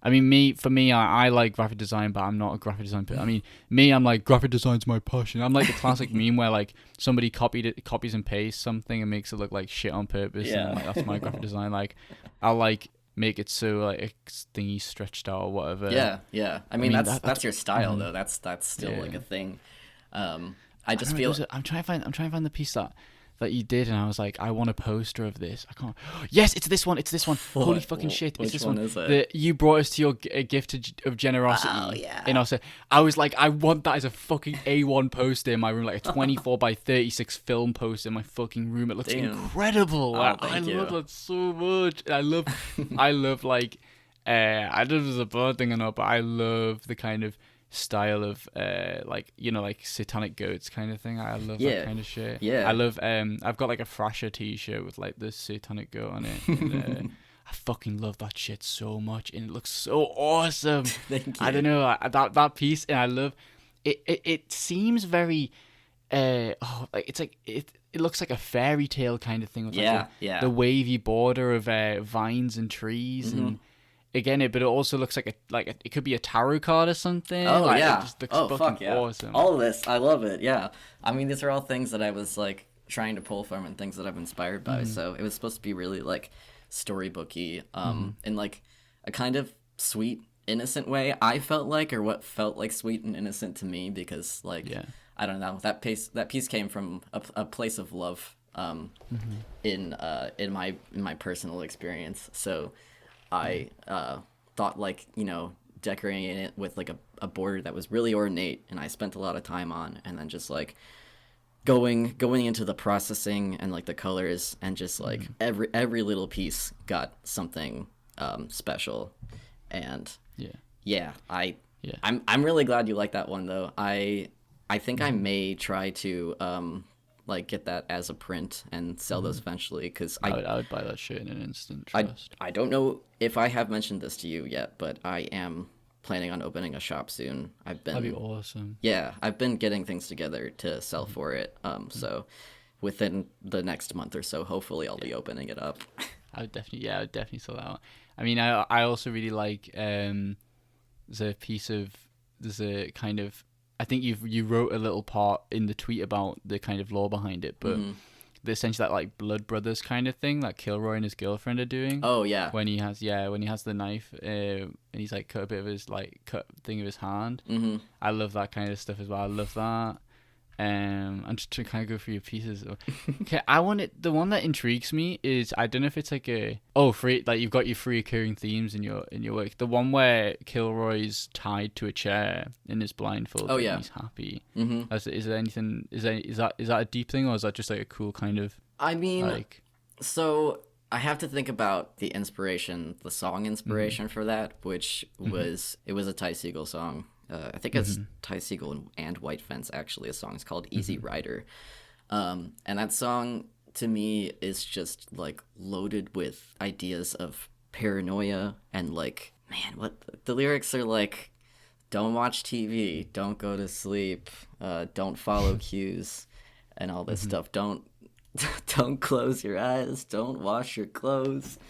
I like graphic design, but I'm not a graphic design person. I mean, I'm like, graphic design's my passion. I'm like the classic meme where like somebody copies and pastes something and makes it look like shit on purpose. Yeah. And like, that's my graphic design. Like, I'll like make it so like it's thingy stretched out or whatever.
Yeah. I mean that's your style though. That's still like a thing. I just feel
I'm trying to find the piece that you did, and I was like, I want a poster of this. I can't. Yes, it's this one. Holy fucking shit! It's this one.
Is it?
You brought us to your gift of generosity.
Oh yeah.
And I was like, I want that as a fucking A1 poster in my room, like a 24 by 36 film poster in my fucking room. It looks incredible. I love that so much. I love like, I don't know if it's a bad thing or not, but I love the kind of style of like satanic goats kind of thing. I love that kind of shit. I love I've got like a Thrasher t-shirt with like the satanic goat on it, and I fucking love that shit so much, and it looks so awesome.
Thank you.
I don't know, that piece, and I love it. It seems very like it's like it looks like a fairy tale kind of thing with the wavy border of vines and trees and again, but it also looks like it could be a tarot card or something.
Oh
like,
yeah!
It just looks fucking awesome.
All of this, I love it. Yeah, I mean, these are all things that I was like trying to pull from and things that I'm inspired by. So it was supposed to be really like storybooky, in like a kind of sweet, innocent way. I felt like, or what felt like sweet and innocent to me, because like I don't know, that piece came from a place of love, in my personal experience. So I thought like, decorating it with like a border that was really ornate, and I spent a lot of time on, and then just like going into the processing and like the colors, and just like every little piece got something special. And I'm really glad you like that one though. I think I may try to like get that as a print and sell those eventually, because
I would buy that shit in an instant. Trust.
I don't know if I have mentioned this to you yet, but I am planning on opening a shop soon.
That'd be awesome.
Yeah, I've been getting things together to sell for it. So within the next month or so, hopefully I'll be opening it up.
I would definitely sell that out. I mean, I also really like there's a kind of, I think you wrote a little part in the tweet about the kind of lore behind it, but essentially that like blood brothers kind of thing that Kilroy and his girlfriend are doing.
Oh yeah.
When he has the knife and he's like cut a bit of his cut thing of his hand. I love that kind of stuff as well. I love that. I'm just trying to kind of go through your pieces. Okay, the one that intrigues me is, I don't know if it's like you've got your three occurring themes in your work. The one where Kilroy's tied to a chair in his blindfold.
Oh yeah,
and he's happy. Is there anything? Is that a deep thing, or is that just like a cool kind of?
I mean, so I have to think about the song inspiration for that, which was a Ty Segall song. I think it's Ty Segall and White Fence, actually. A song is called Easy Rider. And that song, to me, is just, like, loaded with ideas of paranoia and, like, man, what the lyrics are like, don't watch TV, don't go to sleep, don't follow cues, and all this stuff. Don't close your eyes, don't wash your clothes,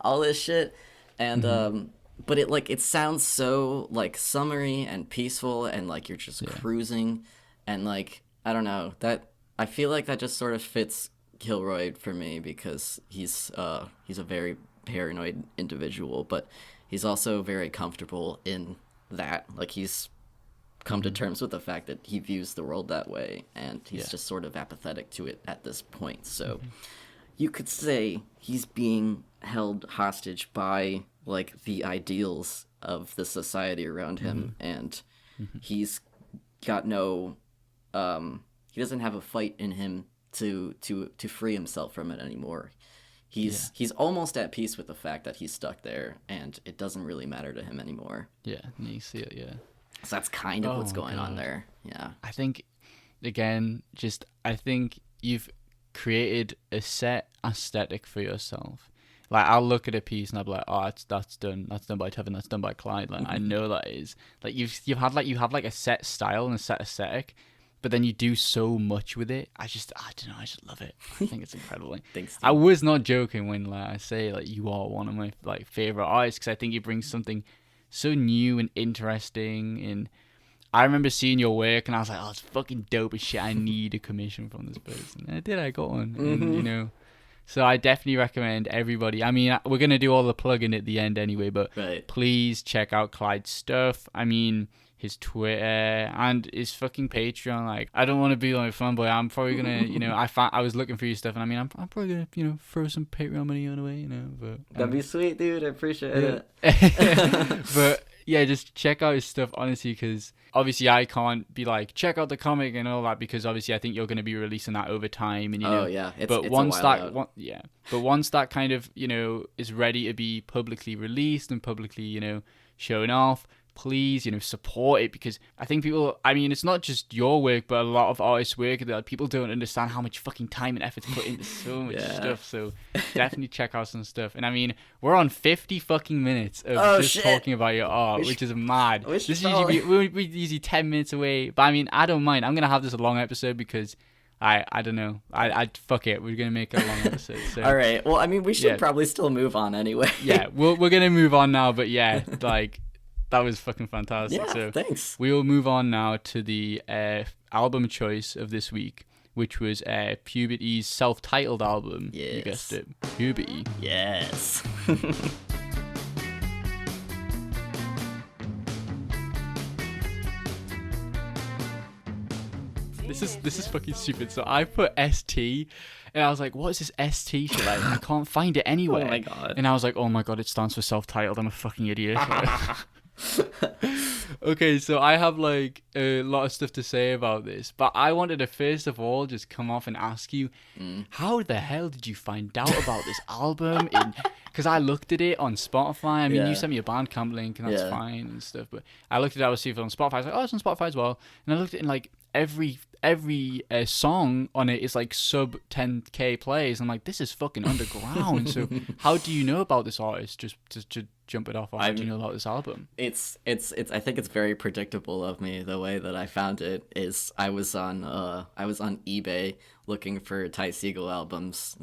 all this shit. And, but it sounds so like summery and peaceful, and like you're just cruising, and like I don't know, that I feel like that just sort of fits Kilroy for me, because he's a very paranoid individual, but he's also very comfortable in that. Like he's come to terms with the fact that he views the world that way, and he's just sort of apathetic to it at this point. So you could say he's being held hostage by like the ideals of the society around him, and he's got no he doesn't have a fight in him to free himself from it anymore. He's almost at peace with the fact that he's stuck there, and it doesn't really matter to him anymore.
Yeah, you see it.
So that's kind of what's going on there. Yeah,
I think again, I think you've created a set aesthetic for yourself. Like, I'll look at a piece and I'll be like, oh, that's done by Tuvvin, that's done by Clyde. Like, I know that is. Like, you have a set style and a set aesthetic, but then you do so much with it. I don't know, I just love it. I think it's incredible.
Thanks,
I was not joking when I say like you are one of my like favorite artists, because I think you bring something so new and interesting. And I remember seeing your work and I was like, oh, it's fucking dope as shit. I need a commission from this person. And I got one. And so I definitely recommend everybody. I mean, we're going to do all the plugging at the end anyway, but please check out Clyde's stuff. I mean, his Twitter and his fucking Patreon. Like, I don't want to be like a fanboy. I'm probably going to, I was looking for your stuff, and I mean, I'm probably going to, throw some Patreon money on the way, but.
That'd be sweet, dude. I appreciate it.
But yeah, just check out his stuff, honestly, because obviously I can't be like, check out the comic and all that, because obviously I think you're going to be releasing that over time, and but once that kind of is ready to be publicly released and publicly shown off, please support it, because I think people, I mean, it's not just your work, but a lot of artists' work that people don't understand how much fucking time and effort's put into so much stuff. So definitely check out some stuff. And I mean, we're on 50 fucking minutes of talking about your art, which is mad. This is we're usually 10 minutes away, but I mean, I don't mind. I'm gonna have this a long episode because I don't know. I fuck it. We're gonna make a long episode. So.
All right. Well, I mean, we should probably still move on anyway.
Yeah, we're gonna move on now. But yeah, like. That was fucking fantastic.
Yeah,
so
thanks.
We will move on now to the album choice of this week, which was Puberty's self-titled album.
Yes.
You guessed it. Puberty.
Yes.
This is fucking stupid. So I put ST, and I was like, what is this ST shit like? I can't find it anywhere.
Oh my god.
And I was like, oh my god, it stands for self-titled. I'm a fucking idiot. Okay, so I have like a lot of stuff to say about this, but I wanted to first of all just come off and ask you, how the hell did you find out about this album? Because I looked at it on Spotify. I mean, you sent me a Bandcamp link, and that's fine and stuff. But I looked at it, I was seeing it on Spotify. I was like, oh, it's on Spotify as well. And I looked at it, and like every song on it is like sub 10k plays. I'm like, this is fucking underground. So how do you know about this artist? Just to jump it off, how do you know about this album?
It's I think it's very predictable of me. The way that I found it is I was on eBay looking for Ty Segall albums,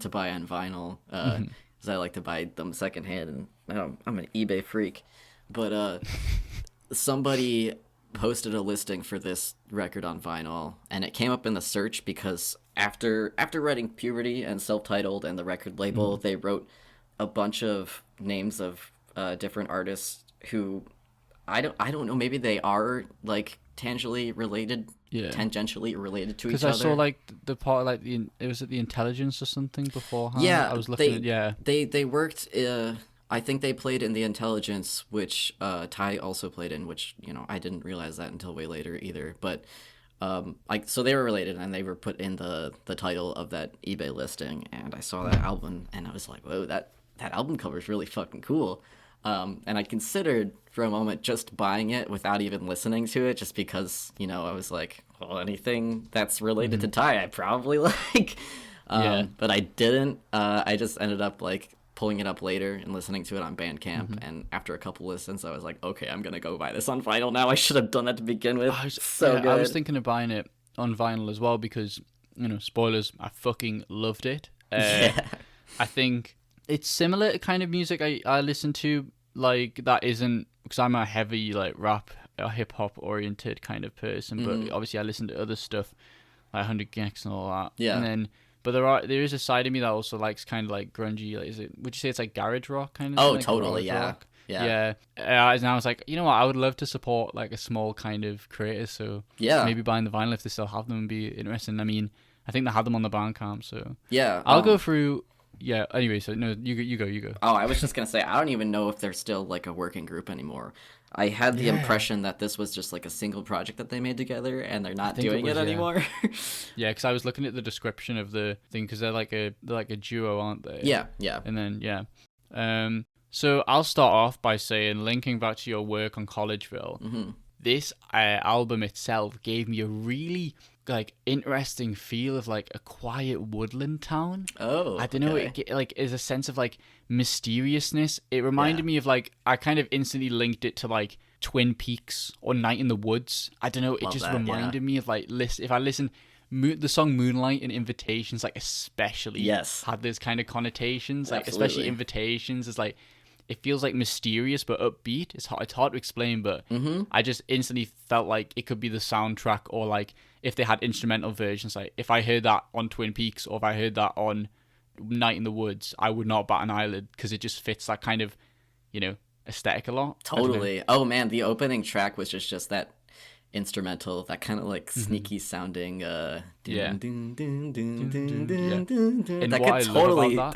to buy on vinyl, because I like to buy them secondhand, and I'm an eBay freak. But somebody posted a listing for this record on vinyl, and it came up in the search because after writing Puberty and Self-Titled and the record label, they wrote a bunch of names of different artists who I don't know, maybe they are like tangentially related to each other.
Because I saw like the part like it was at the Intelligence or something beforehand.
Yeah,
I was looking at
they worked. I think they played in the Intelligence, which Ty also played in, which I didn't realize that until way later either. But so they were related, and they were put in the title of that eBay listing, and I saw that album, and I was like, whoa, that album cover is really fucking cool. And I considered for a moment just buying it without even listening to it, just because, I was like, well, anything that's related to Ty, I probably like. But I didn't. I just ended up like pulling it up later and listening to it on Bandcamp. And after a couple listens, I was like, okay, I'm going to go buy this on vinyl now. I should have done that to begin with. Good.
I was thinking of buying it on vinyl as well because, spoilers, I fucking loved it. I think it's similar to kind of music I listen to, like, that isn't, because I'm a heavy, like, rap or hip-hop oriented kind of person, but obviously I listen to other stuff, like 100 Gex and all that. Yeah. And then, but there is a side of me that also likes kind of, like, grungy, like, would you say it's, like, garage rock kind of thing?
Oh,
like
totally, yeah.
Rock? Yeah. And I was like, you know what, I would love to support, like, a small kind of creator, so maybe buying the vinyl if they still have them would be interesting. I mean, I think they had them on the Bandcamp, so...
Yeah.
I'll go through... Yeah, anyway, so no, you go.
Oh, I was just going to say, I don't even know if they're still, like, a working group anymore. I had the impression that this was just, like, a single project that they made together, and they're not doing it anymore.
Yeah, because I was looking at the description of the thing, because they're like a duo, aren't they?
Yeah.
And then, so I'll start off by saying, linking back to your work on Collegeville, this album itself gave me a really... like interesting feel of like a quiet woodland town. I don't know, it like is a sense of like mysteriousness. It reminded me of like, I kind of instantly linked it to like Twin Peaks or Night in the Woods. I don't know, it just reminded me of like if I listen the song Moonlight and Invitations, like especially had those kind of connotations. Like especially Invitations is like, it feels like mysterious but upbeat. It's hard to explain, but I just instantly felt like it could be the soundtrack, or like if they had instrumental versions. Like if I heard that on Twin Peaks or if I heard that on Night in the Woods, I would not bat an eyelid because it just fits that kind of, aesthetic a lot.
Totally. Oh man, the opening track was just that instrumental, that kind of like sneaky sounding that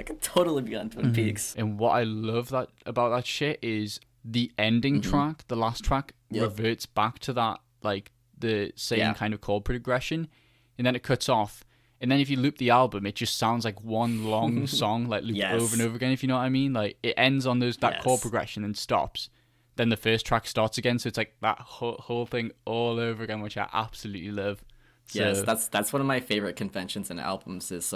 could totally be on Twin Peaks.
And what I love about that shit is the ending track, the last track, reverts back to that, like the same kind of chord progression, and then it cuts off, and then if you loop the album, it just sounds like one long song, like looped over and over again, if you know what I mean. Like it ends on that chord progression and stops, then the first track starts again, so it's like that whole thing all over again, which I absolutely love. So,
yes, that's one of my favorite conventions in albums. Is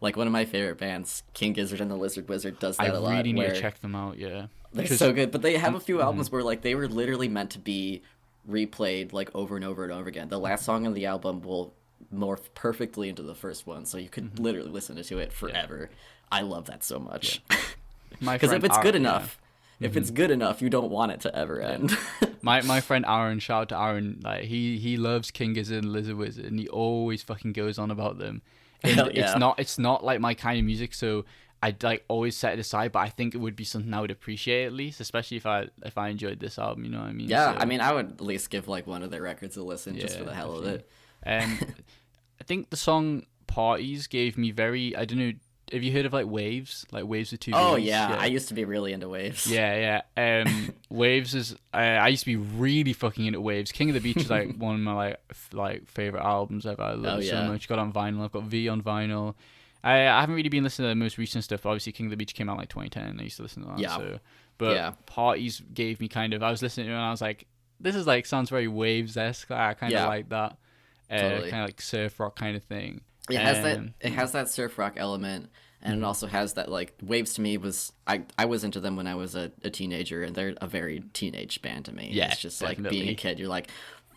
like one of my favorite bands, King Gizzard and the Lizard Wizard, does that a lot.
I really need to check them out. Yeah,
they're so good. But they have a few albums where like they were literally meant to be replayed like over and over and over again. The last song on the album will morph perfectly into the first one, so you could literally listen to it forever. I love that so much. Because if it's good enough. If it's good enough, you don't want it to ever end.
My friend Aaron, shout out to Aaron, like he loves King Gizzard and Lizard Wizard, and he always fucking goes on about them. And it's not like my kind of music, so I'd like always set it aside, but I think it would be something I would appreciate at least, especially if I enjoyed this album, you know what I mean?
Yeah, so, I mean, I would at least give like one of their records a listen just for the hell of it.
I think the song Parties gave me very, I don't know, have you heard of like Waves? Like Waves with two
Oh
V's?
yeah, I used to be really into Waves.
Yeah. Waves is I used to be really fucking into Waves. King of the Beach is like one of my like favorite albums ever. I love it so much. Got it on vinyl. I've got V on vinyl. I haven't really been listening to the most recent stuff. Obviously, King of the Beach came out like 2010. I used to listen to that.
Yeah.
So, but Parties gave me kind of. I was listening to it and I was like, this is like sounds very Waves-esque. I kind of like that.
Totally.
Kind of like surf rock kind of thing.
It has that surf rock element, and it also has that like Waves to me was I was into them when I was a teenager, and they're a very teenage band to me.
Yeah,
it's just
definitely.
like being a kid. You're like,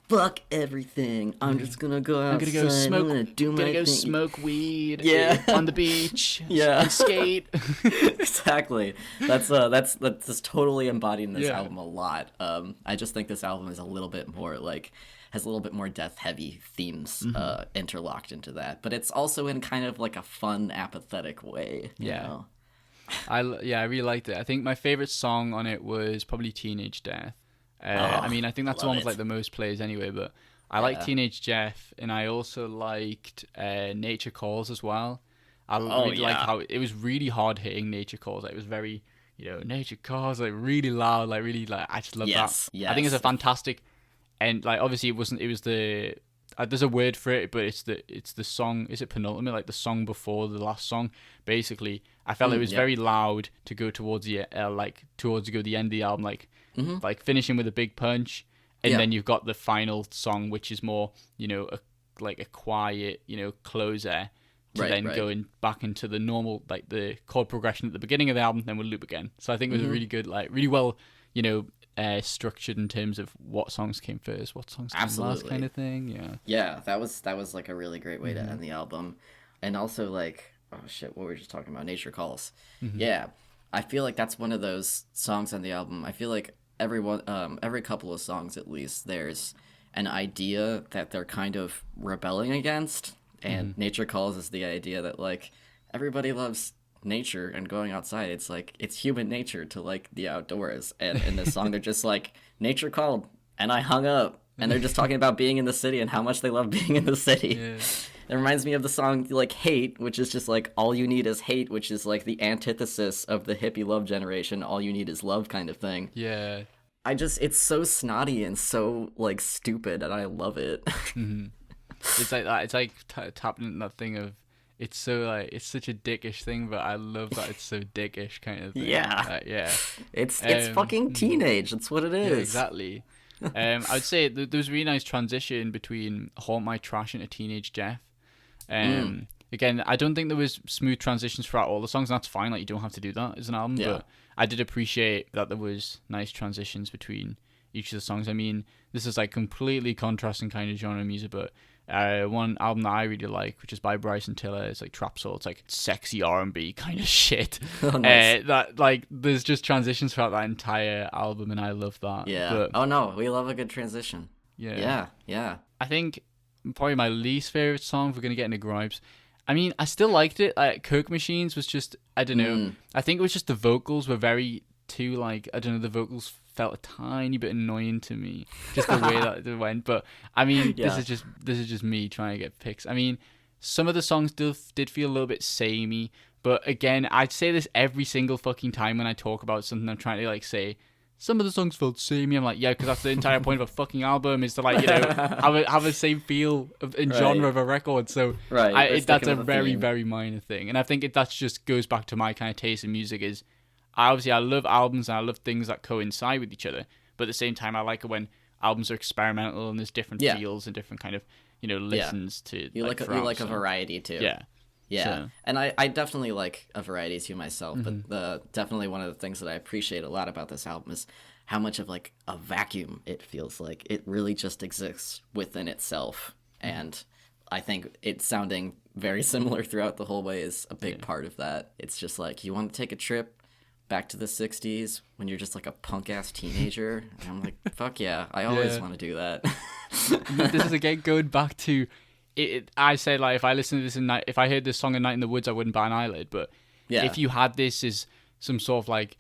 fuck everything. I'm just gonna go outside.
I'm gonna go smoke.
I'm gonna do my thing.
Smoke weed.
Yeah.
On the beach.
Yeah.
And skate.
Exactly. That's totally embodying this album a lot. I just think this album is a little bit more like. Has a little bit more death-heavy themes interlocked into that, but it's also in kind of like a fun, apathetic way. You know?
I really liked it. I think my favorite song on it was probably "Teenage Death." I mean, I think that's the one with like the most plays anyway. But I like "Teenage Death," and I also liked "Nature Calls" as well. I really like how it was really hard hitting. "Nature Calls." Like, it was very, "Nature Calls," like really loud, like really like I just love that.
Yes.
I think it's a fantastic. And like obviously it was the there's a word for it, but it's the song. Is it penultimate? Like the song before the last song. Basically, I felt it was very loud to go towards the the end of the album, like finishing with a big punch, and then you've got the final song, which is more a quiet closer to then going back into the normal like the chord progression at the beginning of the album, then we'll loop again. So I think it was a really good really well structured in terms of what songs came first, what songs came last, kind of thing.
Yeah, that was like a really great way to end the album, and also like what were we just talking about? Nature Calls. Yeah, I feel like that's one of those songs on the album. I feel like every couple of songs at least, there's an idea that they're kind of rebelling against, and Nature Calls is the idea that like everybody loves nature and going outside. It's like it's human nature to like the outdoors, and in this song they're just like, nature called and I hung up, and they're just talking about being in the city and how much they love being in the city. It reminds me of the song like Hate, which is just like all you need is hate, which is like the antithesis of the hippie love generation, all you need is love kind of thing. It's so snotty and so like stupid, and I love it.
It's like that. It's like tapping into that thing of it's so like it's such a dickish thing, but I love that it's so dickish kind of thing.
It's fucking teenage. That's what it is.
Exactly. I'd say there was a really nice transition between Haunt My Trash into Teenage Jeff. Again, I don't think there was smooth transitions throughout all the songs, and that's fine. Like, you don't have to do that as an album, but I did appreciate that there was nice transitions between each of the songs. I mean, this is like completely contrasting kind of genre music, but one album that I really like, which is by Bryson Tiller, is like Trap Soul. It's like sexy R&B kind of shit. Nice. That like there's just transitions throughout that entire album, and I love that.
But, we love a good transition. Yeah.
I think probably my least favorite song, if we're gonna get into gripes, I mean, I still liked it. Like Coke Machines was just, I don't know. I think it was just the vocals were very too like, I don't know, the vocals felt a tiny bit annoying to me, just the way that it went. But I mean, this is just me trying to get picks. I mean, some of the songs did feel a little bit samey, but again, I'd say this every single fucking time when I talk about something I'm trying to like say. Some of the songs felt samey. I'm like, yeah, because that's the entire point of a fucking album is to like, have the same feel and genre of a record. So that's a very, very minor thing. And I think that just goes back to my kind of taste in music is, I love albums and I love things that coincide with each other. But at the same time, I like it when albums are experimental and there's different feels and different kind of, listens to.
You like a variety too. Yeah, so. And I definitely like a variety too myself, but definitely one of the things that I appreciate a lot about this album is how much of like a vacuum it feels like. It really just exists within itself, and I think it sounding very similar throughout the whole way is a big part of that. It's just like, you want to take a trip back to the 60s when you're just like a punk-ass teenager, and I'm like, fuck yeah, I always want to do that.
This is again going back to... I say like if I listen to this if I heard this song at Night in the Woods, I wouldn't bat an eyelid. But if you had this as some sort of like,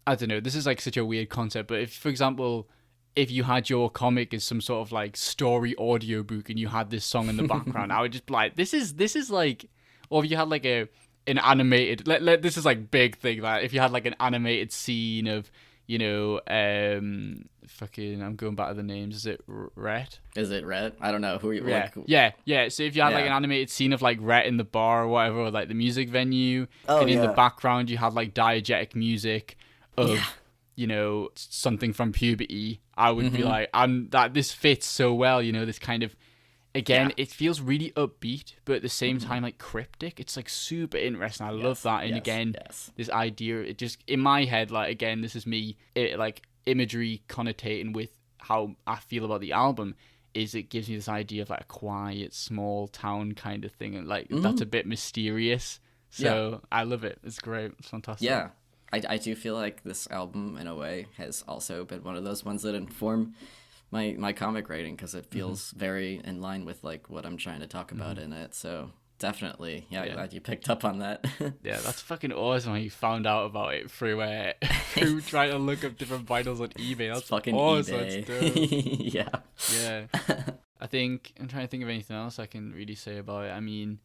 I don't know, this is like such a weird concept. But if, for example, if you had your comic as some sort of like story audiobook and you had this song in the background, I would just be like, this is like, or if you had like a an animated, this is like big thing, like if you had like an animated scene of, you know, fucking, I'm going back to the names. Is it Rhett?
Is it Rhett? I don't know. Who are you?
Yeah.
Like,
Yeah. So if you had like an animated scene of like Rhett in the bar or whatever, or like the music venue,
oh,
and in the background you had like diegetic music of, you know, something from Puberty, I would be like, this fits so well, you know, this kind of, again, it feels really upbeat, but at the same time, like cryptic. It's like super interesting. I love that. And again, this idea, it just, in my head, like, again, this is me, like imagery connotating with how I feel about the album, is it gives me this idea of like a quiet, small town kind of thing. And like, that's a bit mysterious. So I love it. It's great. It's fantastic.
Yeah. I do feel like this album, in a way, has also been one of those ones that inform my comic writing, because it feels very in line with like what I'm trying to talk about in it. So definitely, I'm glad you picked up on that.
Yeah, that's fucking awesome how you found out about it through trying to look up different vinyls on eBay. That's fucking awesome.
eBay.
Yeah. I think I'm trying to think of anything else I can really say about it. I mean,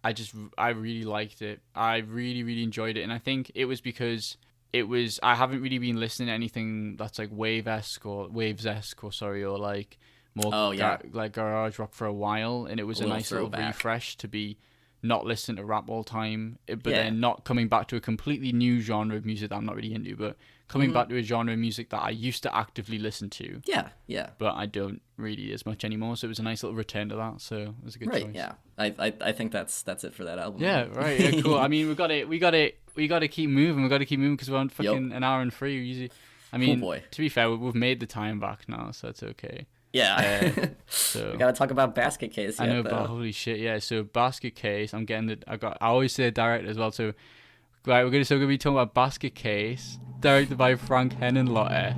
I really liked it. I really, really enjoyed it. And I think it was because I haven't really been listening to anything that's like Waves-esque or like more like garage rock for a while. And it was a nice little refresh to be not listening to rap all the time, but then not coming back to a completely new genre of music that I'm not really into, but coming back to a genre of music that I used to actively listen to. Yeah. But I don't really as much anymore. So it was a nice little return to that. So it was a good choice.
Yeah. I think that's it for that album.
Yeah, right. Yeah, cool. I mean, we got to keep moving. We got to keep moving because we're on fucking an hour and 3. Usually, I mean, to be fair, we've made the time back now, so it's okay.
Yeah.
So
we gotta talk about Basket Case.
I know, but holy shit, yeah. So Basket Case, I always say direct as well. So right, we're gonna be talking about Basket Case, directed by Frank Henenlotter.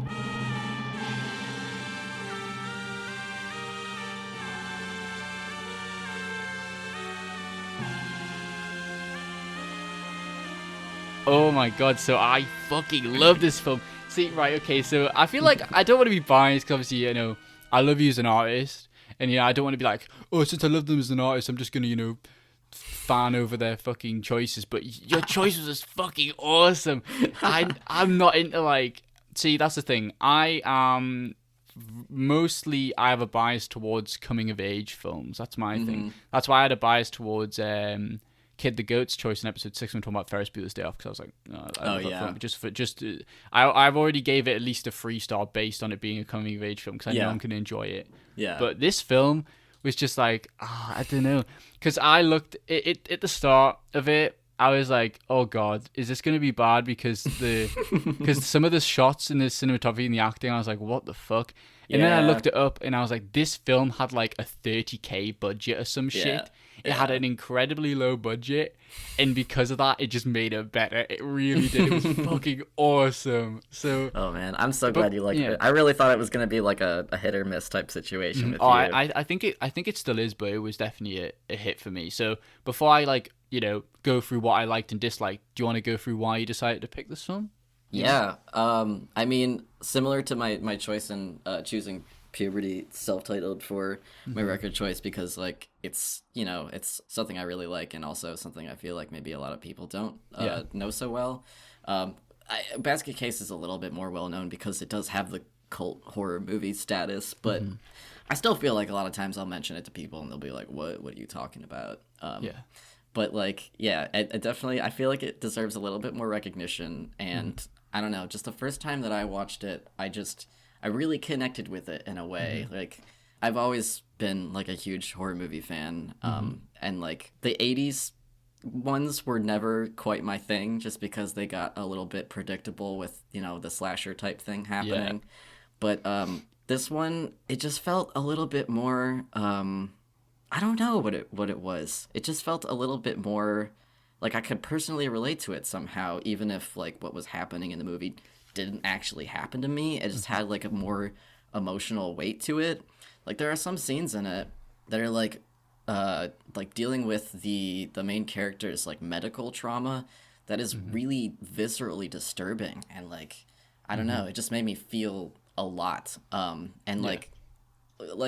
Oh my god, so I fucking love this film. See, right, okay, so I feel like I don't want to be biased because obviously, you know, I love you as an artist, and, you know, I don't want to be like, oh, since I love them as an artist, I'm just going to, you know, fan over their fucking choices, but your choice was just fucking awesome. I'm not into, like, see, that's the thing. I have a bias towards coming-of-age films. That's my thing. That's why I had a bias towards Kid the Goat's choice in episode 6 when we're talking about Ferris Bueller's Day Off, because I was like, I love that film. I've already gave it at least a 3-star based on it being a coming of age film, because I know I'm gonna enjoy it.
Yeah.
But this film was just like, I don't know, because I looked it at the start of it. I was like, oh god, is this gonna be bad? Because some of the shots and the cinematography and the acting, I was like, what the fuck? And then I looked it up and I was like, this film had like a $30,000 budget or some shit. It had an incredibly low budget, and because of that, it just made it better. It really did. It was fucking awesome. So,
oh man, I'm so glad you liked it. I really thought it was gonna be like a hit or miss type situation with you.
I think it still is, but it was definitely a hit for me. So before I go through what I liked and disliked, do you want to go through why you decided to pick this film?
Yeah. I mean, similar to my choice in choosing Puberty self-titled for my record choice, because like it's something I really like, and also something I feel like maybe a lot of people don't know so well. Basket Case is a little bit more well known because it does have the cult horror movie status, but I still feel like a lot of times I'll mention it to people and they'll be like, what are you talking about? But like, it definitely, I feel like it deserves a little bit more recognition, and I don't know, just the first time that I watched it, I really connected with it in a way. Like, I've always been like a huge horror movie fan, and like the 80s ones were never quite my thing, just because they got a little bit predictable with, you know, the slasher type thing happening. But this one, it just felt a little bit more, I don't know what it was. It just felt a little bit more like I could personally relate to it somehow, even if like what was happening in the movie didn't actually happen to me. It just had like a more emotional weight to it. Like, there are some scenes in it that are like dealing with the main character's like medical trauma that is really viscerally disturbing, and like, I don't know, it just made me feel a lot. And like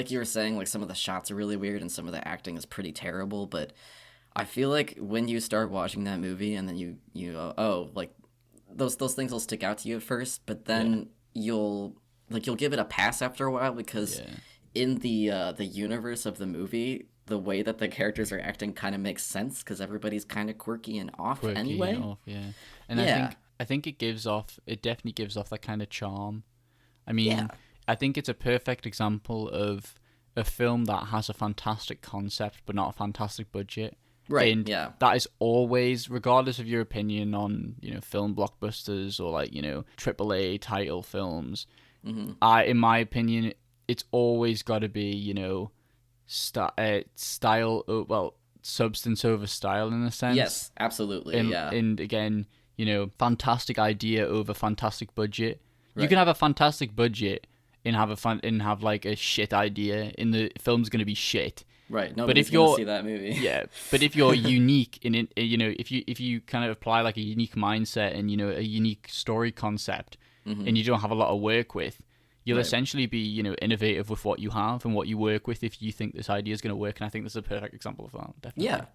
you were saying, like some of the shots are really weird and some of the acting is pretty terrible, but I feel like when you start watching that movie and then you go, oh, like those things will stick out to you at first, but then you'll give it a pass after a while because in the universe of the movie, the way that the characters are acting kind of makes sense because everybody's kind of quirky and off anyway.
And I think it definitely gives off that kind of charm. I mean, I think it's a perfect example of a film that has a fantastic concept but not a fantastic budget.
Right.
And that is always, regardless of your opinion on, film blockbusters or like, AAA title films, in my opinion, it's always got to be, style, substance over style in a sense.
Yes, absolutely.
And again, fantastic idea over fantastic budget. Right. You can have a fantastic budget and have like a shit idea, and the film's going to be shit.
Right, nobody's gonna see that movie.
Yeah, but if you're unique in it, if you kind of apply like a unique mindset and a unique story concept, and you don't have a lot of work with, you'll essentially be innovative with what you have and what you work with if you think this idea is going to work. And I think this is a perfect example of that. Definitely.
Yeah,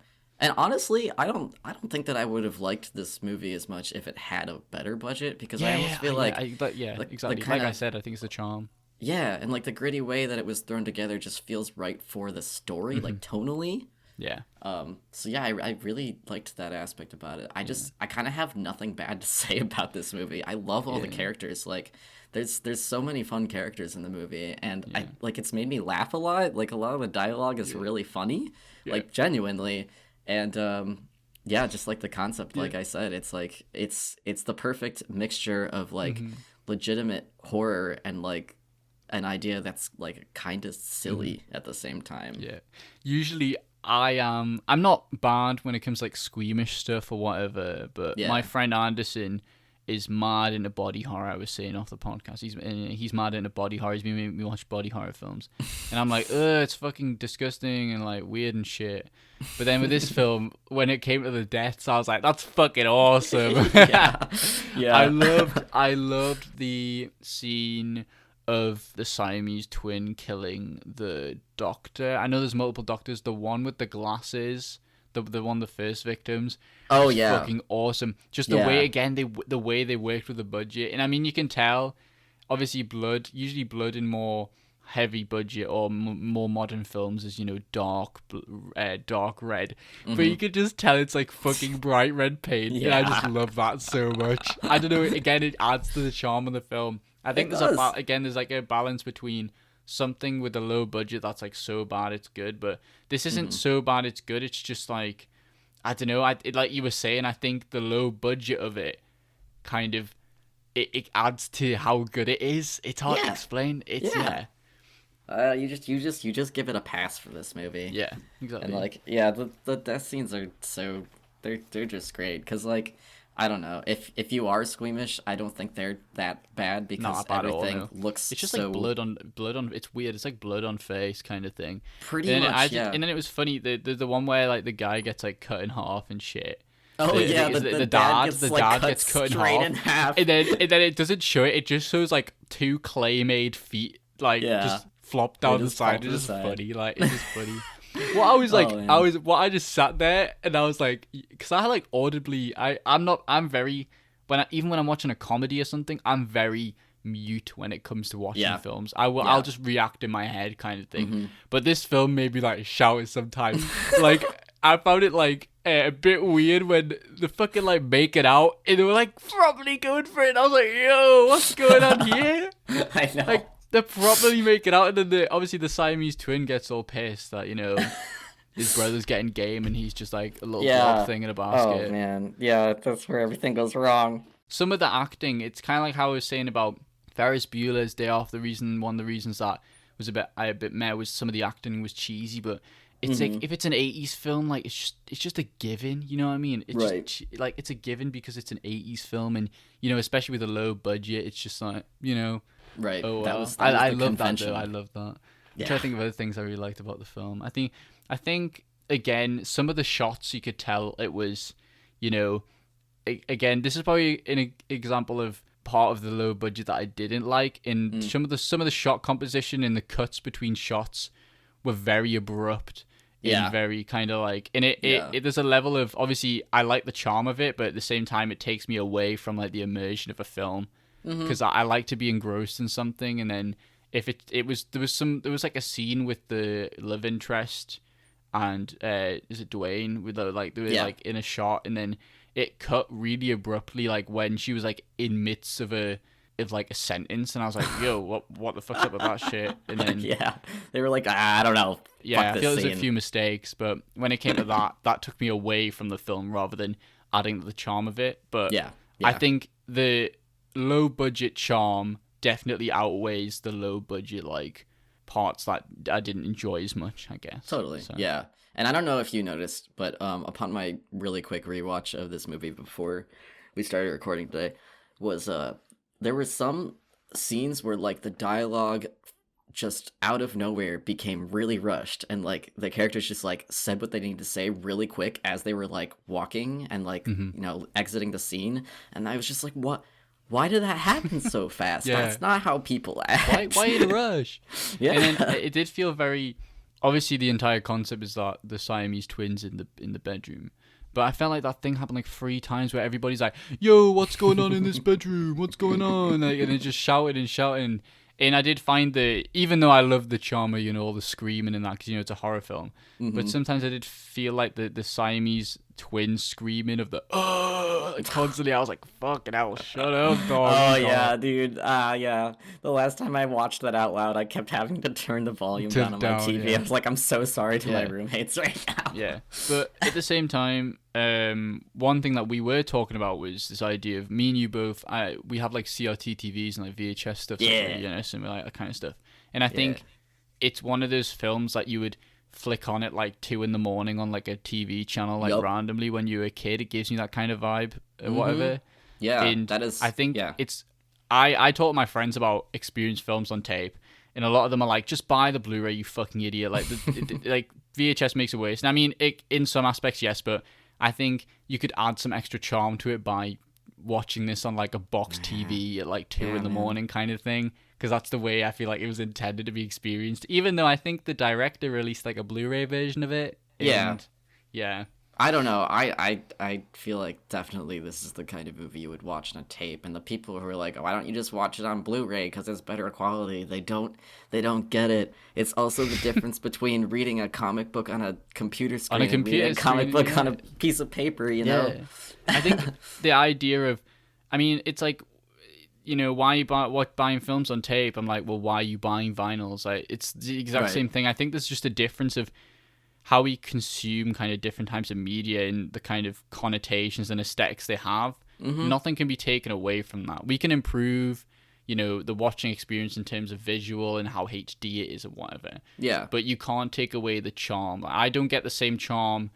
and honestly, I don't think that I would have liked this movie as much if it had a better budget because I almost feel
exactly. Like I said, I think it's the charm.
Yeah, and like the gritty way that it was thrown together just feels right for the story, like tonally.
Yeah.
So yeah, I really liked that aspect about it. I kind of have nothing bad to say about this movie. I love all the characters. Like, there's so many fun characters in the movie, and it's made me laugh a lot. Like a lot of the dialogue is really funny, like genuinely, and just like the concept. Like I said, it's like it's the perfect mixture of like legitimate horror and like an idea that's like kind of silly at the same time. Yeah.
Usually I'm not bad when it comes to like squeamish stuff or whatever, but my friend Anderson is mad into body horror. I was saying off the podcast, he's mad into body horror. He's been making me watch body horror films, and I'm like, it's fucking disgusting and like weird and shit. But then with this film, when it came to the deaths, I was like, that's fucking awesome. I loved the scene of the Siamese twin killing the doctor. I know there's multiple doctors. The one with the glasses, the one, the first victims.
Oh yeah,
fucking awesome. Just the way again the way they worked with the budget, and I mean you can tell, obviously usually blood in more heavy budget or more modern films is dark red, but you can just tell it's like fucking bright red paint, and I just love that so much. I don't know. Again, it adds to the charm of the film. I think there's like a balance between something with a low budget that's like so bad it's good, but this isn't so bad it's good. It's just like, I don't know. Like you were saying, I think the low budget of it kind of it adds to how good it is. It's hard to explain. It's
you just give it a pass for this movie.
Yeah, exactly.
And like the death scenes are so they're just great because like, I don't know. If you are squeamish, I don't think they're that bad because everything looks.
It's just
so...
like blood on. It's weird. It's like blood on face kind of thing.
Pretty much.
And then it was funny. The one where like the guy gets like cut in half and shit.
Oh the dad gets cut in half.
And then it doesn't show it. It just shows like two clay-made feet like just flop down the side. It's just funny. Like it's just funny. Well, I was like, I just sat there and I was like, because I like audibly, I'm very, even when I'm watching a comedy or something, I'm very mute when it comes to watching films. I'll just react in my head kind of thing. But this film made me like shout sometimes. Like, I found it like a bit weird when the fucking like make it out and they were like properly going for it. And I was like, yo, what's going on here?
I know.
Like, they properly make it out, and then obviously the Siamese twin gets all pissed that his brother's getting game, and he's just like a little blob thing in a basket.
Oh man, yeah, that's where everything goes wrong.
Some of the acting, it's kind of like how I was saying about Ferris Bueller's Day Off. One of the reasons that was a bit meh was some of the acting was cheesy, but it's like if it's an 80s film, like it's just a given, you know what I mean? It's just like it's a given because it's an 80s film, and especially with a low budget, it's just like
Right.
Oh,
that was
I
the
love
convention.
that though. I love that. I'm trying to think of other things I really liked about the film. I think again, some of the shots you could tell it was, again, this is probably an example of part of the low budget that I didn't like. In some of the shot composition and the cuts between shots were very abrupt.
Yeah.
very kind of like, and it there's a level of, obviously I like the charm of it, but at the same time it takes me away from like the immersion of a film, because I like to be engrossed in something, and then if there was like a scene with the love interest and is it Dwayne, with the, like they were like in a shot, and then it cut really abruptly, like when she was like in midst of like a sentence, and I was like, yo, what the fuck's up with that shit? And then
they were like, I don't know.
Yeah, I feel there's a few mistakes, but when it came to that took me away from the film rather than adding to the charm of it. But I think the low budget charm definitely outweighs the low budget like parts that I didn't enjoy as much, I guess.
Totally. So. Yeah. And I don't know if you noticed, but upon my really quick rewatch of this movie before we started recording today, was there were some scenes where like the dialogue just out of nowhere became really rushed, and like the characters just like said what they needed to say really quick as they were like walking and like you know, exiting the scene, and I was just like, what? Why did that happen so fast? That's not how people act.
Why in a rush? And then it did feel very. Obviously, the entire concept is that the Siamese twins in the bedroom. But I felt like that thing happened like 3 times where everybody's like, "Yo, what's going on in this bedroom? What's going on?" Like, and it just shouting. And I did find that, even though I love the charm of, you know, all the screaming and that, because, you know, it's a horror film, but sometimes I did feel like the Siamese twins screaming of the constantly. I was like, fucking hell, shut up, dog.
Oh yeah, dude. Yeah. The last time I watched that out loud, I kept having to turn the volume down on my TV. I was like, I'm so sorry to my roommates right now.
Yeah, but at the same time, one thing that we were talking about was this idea of, me and you both, we have like CRT TVs and like VHS stuff, you know, some like that kind of stuff. And I think it's one of those films that you would flick on at like 2 a.m. on like a TV channel, like randomly when you were a kid. It gives you that kind of vibe or whatever.
Yeah,
and
that is.
I think it's. I talk to my friends about experienced films on tape, and a lot of them are like, "Just buy the Blu-ray, you fucking idiot!" Like, like VHS makes it worse. And I mean, in some aspects, yes, but I think you could add some extra charm to it by watching this on like a box TV at like 2 a.m. kind of thing. Because that's the way I feel like it was intended to be experienced. Even though I think the director released like a Blu-ray version of it. And, yeah.
I don't know. I feel like definitely this is the kind of movie you would watch on a tape. And the people who are like, oh, why don't you just watch it on Blu-ray because it's better quality? They don't get it. It's also the difference between reading a comic book on a computer screen and reading a comic book on a piece of paper, you know?
I think the idea of, I mean, it's like, you know, why you buying films on tape? I'm like, well, why are you buying vinyls? Like, it's the exact same thing. I think there's just a difference of how we consume kind of different types of media and the kind of connotations and aesthetics they have. Nothing can be taken away from that. We can improve, you know, the watching experience in terms of visual and how HD it is and whatever. Yeah. But you can't take away the charm. I don't get the same charm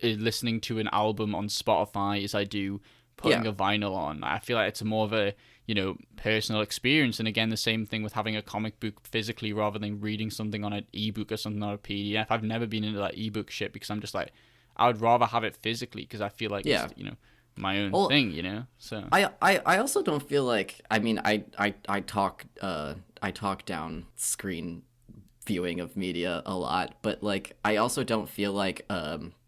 listening to an album on Spotify as I do putting a vinyl on. I feel like it's more of a, you know, personal experience. And again, the same thing with having a comic book physically rather than reading something on an ebook or something on a PDF. I've never been into that ebook shit because I'm just like, I would rather have it physically because I feel like it's, you know, my own thing, you know. So
I also don't feel like, I mean, I talk down screen viewing of media a lot, but like I also don't feel like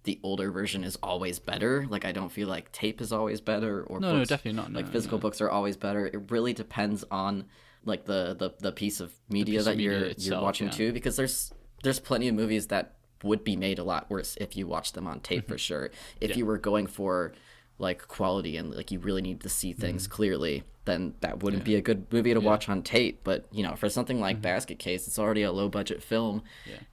the older version is always better. Like, I don't feel like tape is always better, or
no, definitely not.
Like, physical books are always better. It really depends on like the piece of media that you're watching too, because there's plenty of movies that would be made a lot worse if you watch them on tape for sure. If you were going for like quality and like you really need to see things clearly, then that wouldn't be a good movie to watch on tape. But you know, for something like Basket Case, it's already a low budget film,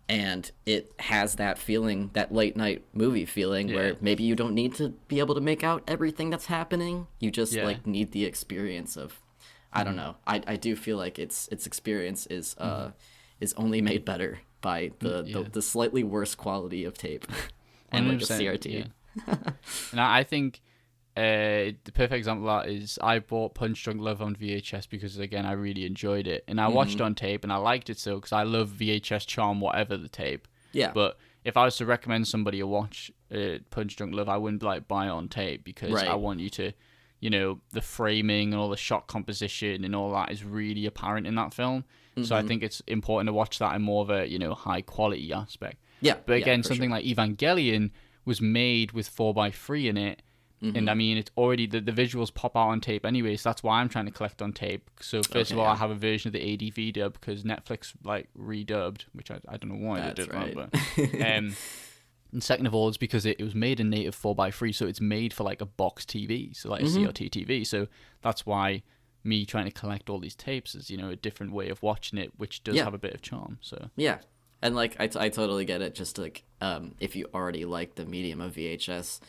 and it has that feeling, that late night movie feeling, where maybe you don't need to be able to make out everything that's happening. You just like need the experience of, I don't know. I do feel like its experience is only made better by the slightly worse quality of tape and like a CRT.
And I think the perfect example of that is I bought Punch Drunk Love on VHS because, again, I really enjoyed it. And I watched it on tape, and I liked it so because I love VHS charm, whatever the tape. Yeah. But if I was to recommend somebody to watch Punch Drunk Love, I wouldn't like buy it on tape because I want you to, you know, the framing and all the shot composition and all that is really apparent in that film. So I think it's important to watch that in more of a, you know, high quality aspect.
Yeah.
But again,
for
something
sure.
like Evangelion was made with 4:3 in it. And I mean, it's already the visuals pop out on tape anyway, so that's why I'm trying to collect on tape. So first of all, I have a version of the ADV dub because Netflix like redubbed, which I don't know why they did that, but and second of all, it's because it was made in native 4:3, so it's made for like a box TV, so like a CRT TV. So that's why me trying to collect all these tapes is, you know, a different way of watching it, which does have a bit of charm. So
yeah, and like I totally get it. Just like if you already like the medium of VHS,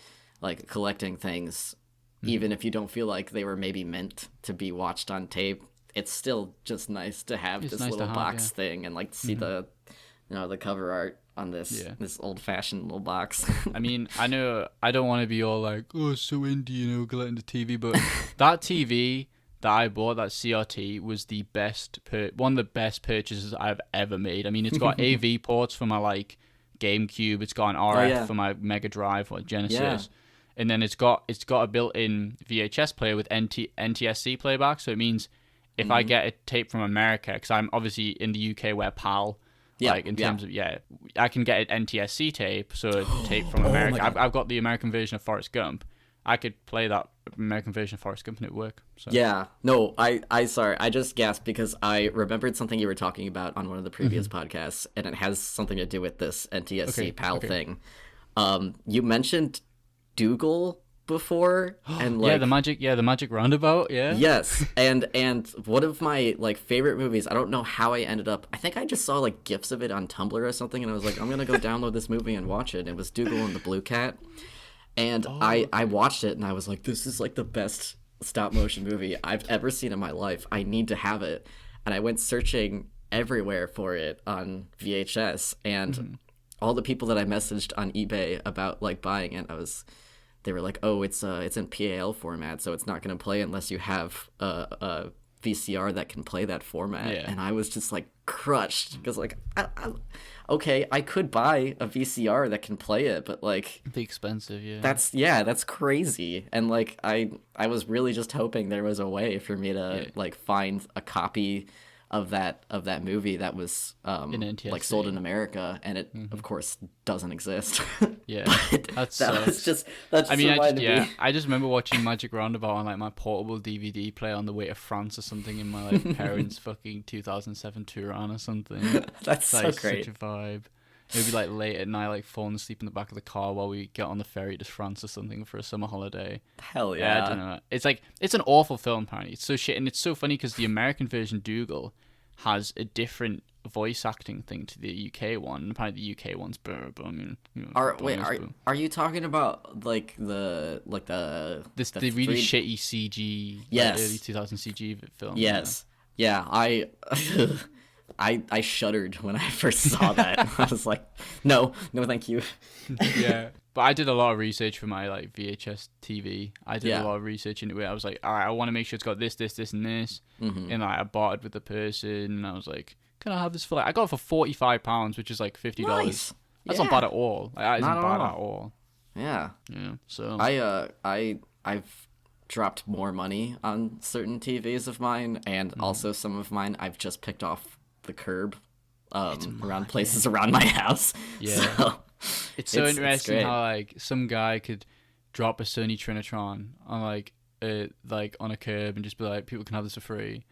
like collecting things, even if you don't feel like they were maybe meant to be watched on tape, it's still just nice to have this little box thing and like see the, you know, the cover art on this old fashioned little box.
I mean, I know I don't want to be all like, oh, so indie, you know, collecting the TV, but that TV that I bought, that CRT, was the best one of the best purchases I've ever made. I mean, it's got AV ports for my like GameCube, it's got an RF for my Mega Drive or Genesis. And then it's got a built-in VHS player with NTSC playback. So it means if I get a tape from America, because I'm obviously in the UK where PAL, like in terms of I can get an NTSC tape, so a tape from America. I've got the American version of Forrest Gump. I could play that American version of Forrest Gump and it would work. So.
Yeah, no, I sorry, I just gasped because I remembered something you were talking about on one of the previous podcasts, and it has something to do with this NTSC PAL thing. You mentioned Dougal before, and like
the magic roundabout,
yes, and one of my like favorite movies. I don't know how I ended up. I think I just saw like gifs of it on Tumblr or something, and I was like, I'm gonna go download this movie and watch it. And it was Dougal and the Blue Cat, and I watched it and I was like, this is like the best stop motion movie I've ever seen in my life. I need to have it, and I went searching everywhere for it on VHS, and all the people that I messaged on eBay about like buying it, they were like, oh, it's in PAL format, so it's not going to play unless you have a VCR that can play that format. And I was just like crushed because like, okay, I could buy a VCR that can play it, but like,
it'd be expensive.
That's crazy. And like, I was really just hoping there was a way for me to like find a copy of that movie that was like sold in America, and it of course doesn't exist.
I just remember watching Magic Roundabout on like my portable DVD player on the way to France or something in my like parents' fucking 2007 Touran or something.
That's
like,
so great.
Such a vibe. It would be like late at night, like falling asleep in the back of the car while we get on the ferry to France or something for a summer holiday.
Hell yeah.
I don't know. It's like, it's an awful film, apparently. It's so shit. And it's so funny because the American version, Dougal, has a different voice acting thing to the UK one. And apparently the UK one's better, but I mean... You know,
are you talking about like the
really shitty CG,
yes,
like, early 2000 CG film?
Yes. Yeah, I shuddered when I first saw that. I was like, no, thank you.
Yeah, but I did a lot of research for my like VHS TV. I did a lot of research into it. I was like, all right, I want to make sure it's got this, this, this, and this. And like, I bought it with the person, and I was like, can I have this for like? I got it for £45, which is like $50.
Nice.
That's not bad at all. Like, that isn't bad at all.
Yeah.
Yeah. So
I've dropped more money on certain TVs of mine, and also some of mine I've just picked off the curb around places around my house.
So it's so interesting how like some guy could drop a Sony Trinitron on like on a curb and just be like, people can have this for free.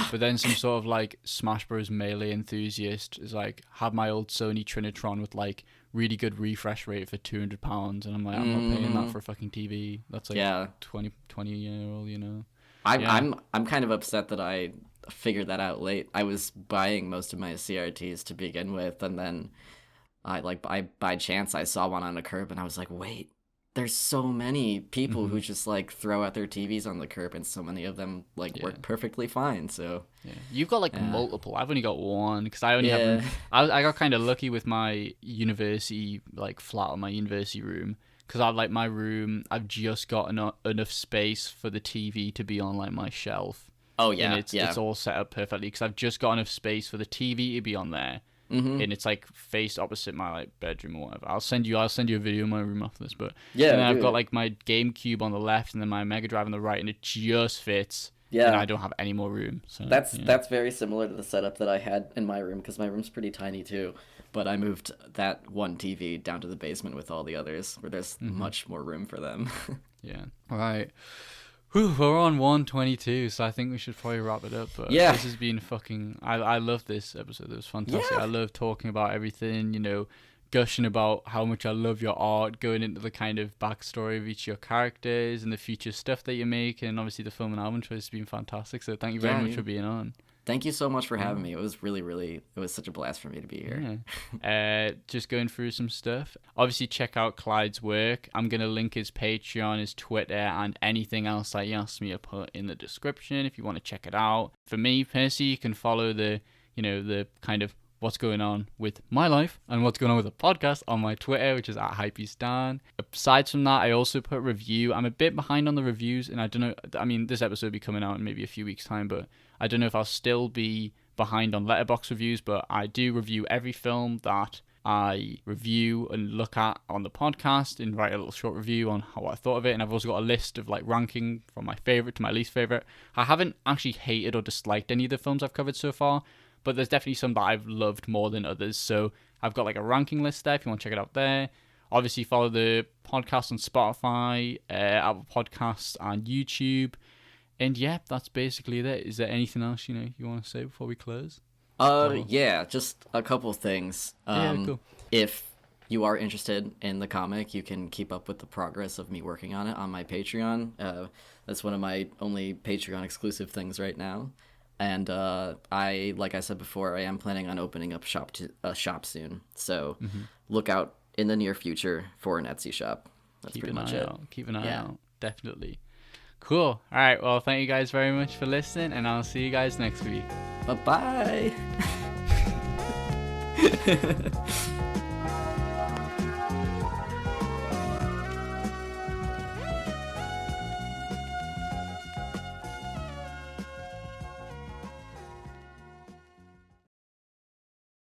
But then some sort of like Smash Bros Melee enthusiast is like, have my old Sony Trinitron with like really good refresh rate for £200, and I'm like, I'm not paying that for a fucking TV. That's like 20-year-old, you know.
I'm kind of upset that I figured that out late. I was buying most of my CRTs to begin with, and then I by chance I saw one on a curb, and I was like, wait, there's so many people who just like throw out their TVs on the curb, and so many of them like work perfectly fine. So
you've got like multiple. I've only got one because I only have. I got kind of lucky with my university like flat on my university room, because I like my room. I've just got enough space for the TV to be on like my shelf.
Oh yeah,
and it's all set up perfectly because I've just got enough space for the TV to be on there, and it's like faced opposite my like bedroom or whatever. I'll send you a video of my room after this, but and then I've got like my GameCube on the left and then my Mega Drive on the right, and it just fits.
Yeah.
And I don't have any more room. So
that's very similar to the setup that I had in my room, because my room's pretty tiny too. But I moved that one TV down to the basement with all the others, where there's much more room for them.
Yeah. All right. Whew, we're on 122, so I think we should probably wrap it up. But
yeah,
this has been fucking... I love this episode. It was fantastic. Yeah. I love talking about everything, you know, gushing about how much I love your art, going into the kind of backstory of each of your characters and the future stuff that you make, and obviously the film and album choice has been fantastic. So thank you very much for being on.
Thank you so much for having me. It was it was such a blast for me to be here.
Yeah. Just going through some stuff. Obviously, check out Clyde's work. I'm going to link his Patreon, his Twitter, and anything else that he asked me to put in the description if you want to check it out. For me, personally, you can follow the kind of what's going on with my life and what's going on with the podcast on my Twitter, which is @hypestan. Aside from that, I also put review. I'm a bit behind on the reviews, and I don't know. I mean, this episode will be coming out in maybe a few weeks' time, but I don't know if I'll still be behind on Letterboxd reviews, but I do review every film that I review and look at on the podcast and write a little short review on how I thought of it. And I've also got a list of like ranking from my favorite to my least favorite. I haven't actually hated or disliked any of the films I've covered so far, but there's definitely some that I've loved more than others. So I've got like a ranking list there if you want to check it out there. Obviously follow the podcast on Spotify, Apple Podcasts, and YouTube. And yeah, that's basically it. Is there anything else you want to say before we close?
Yeah, just a couple things.
Cool.
If you are interested in the comic, you can keep up with the progress of me working on it on my Patreon. That's one of my only Patreon exclusive things right now. And like I said before, I am planning on opening up a shop soon. So look out in the near future for an Etsy shop. That's pretty much it.
Keep an eye out. Definitely. Cool. All right. Well, thank you guys very much for listening, and I'll see you guys next week.
Bye-bye.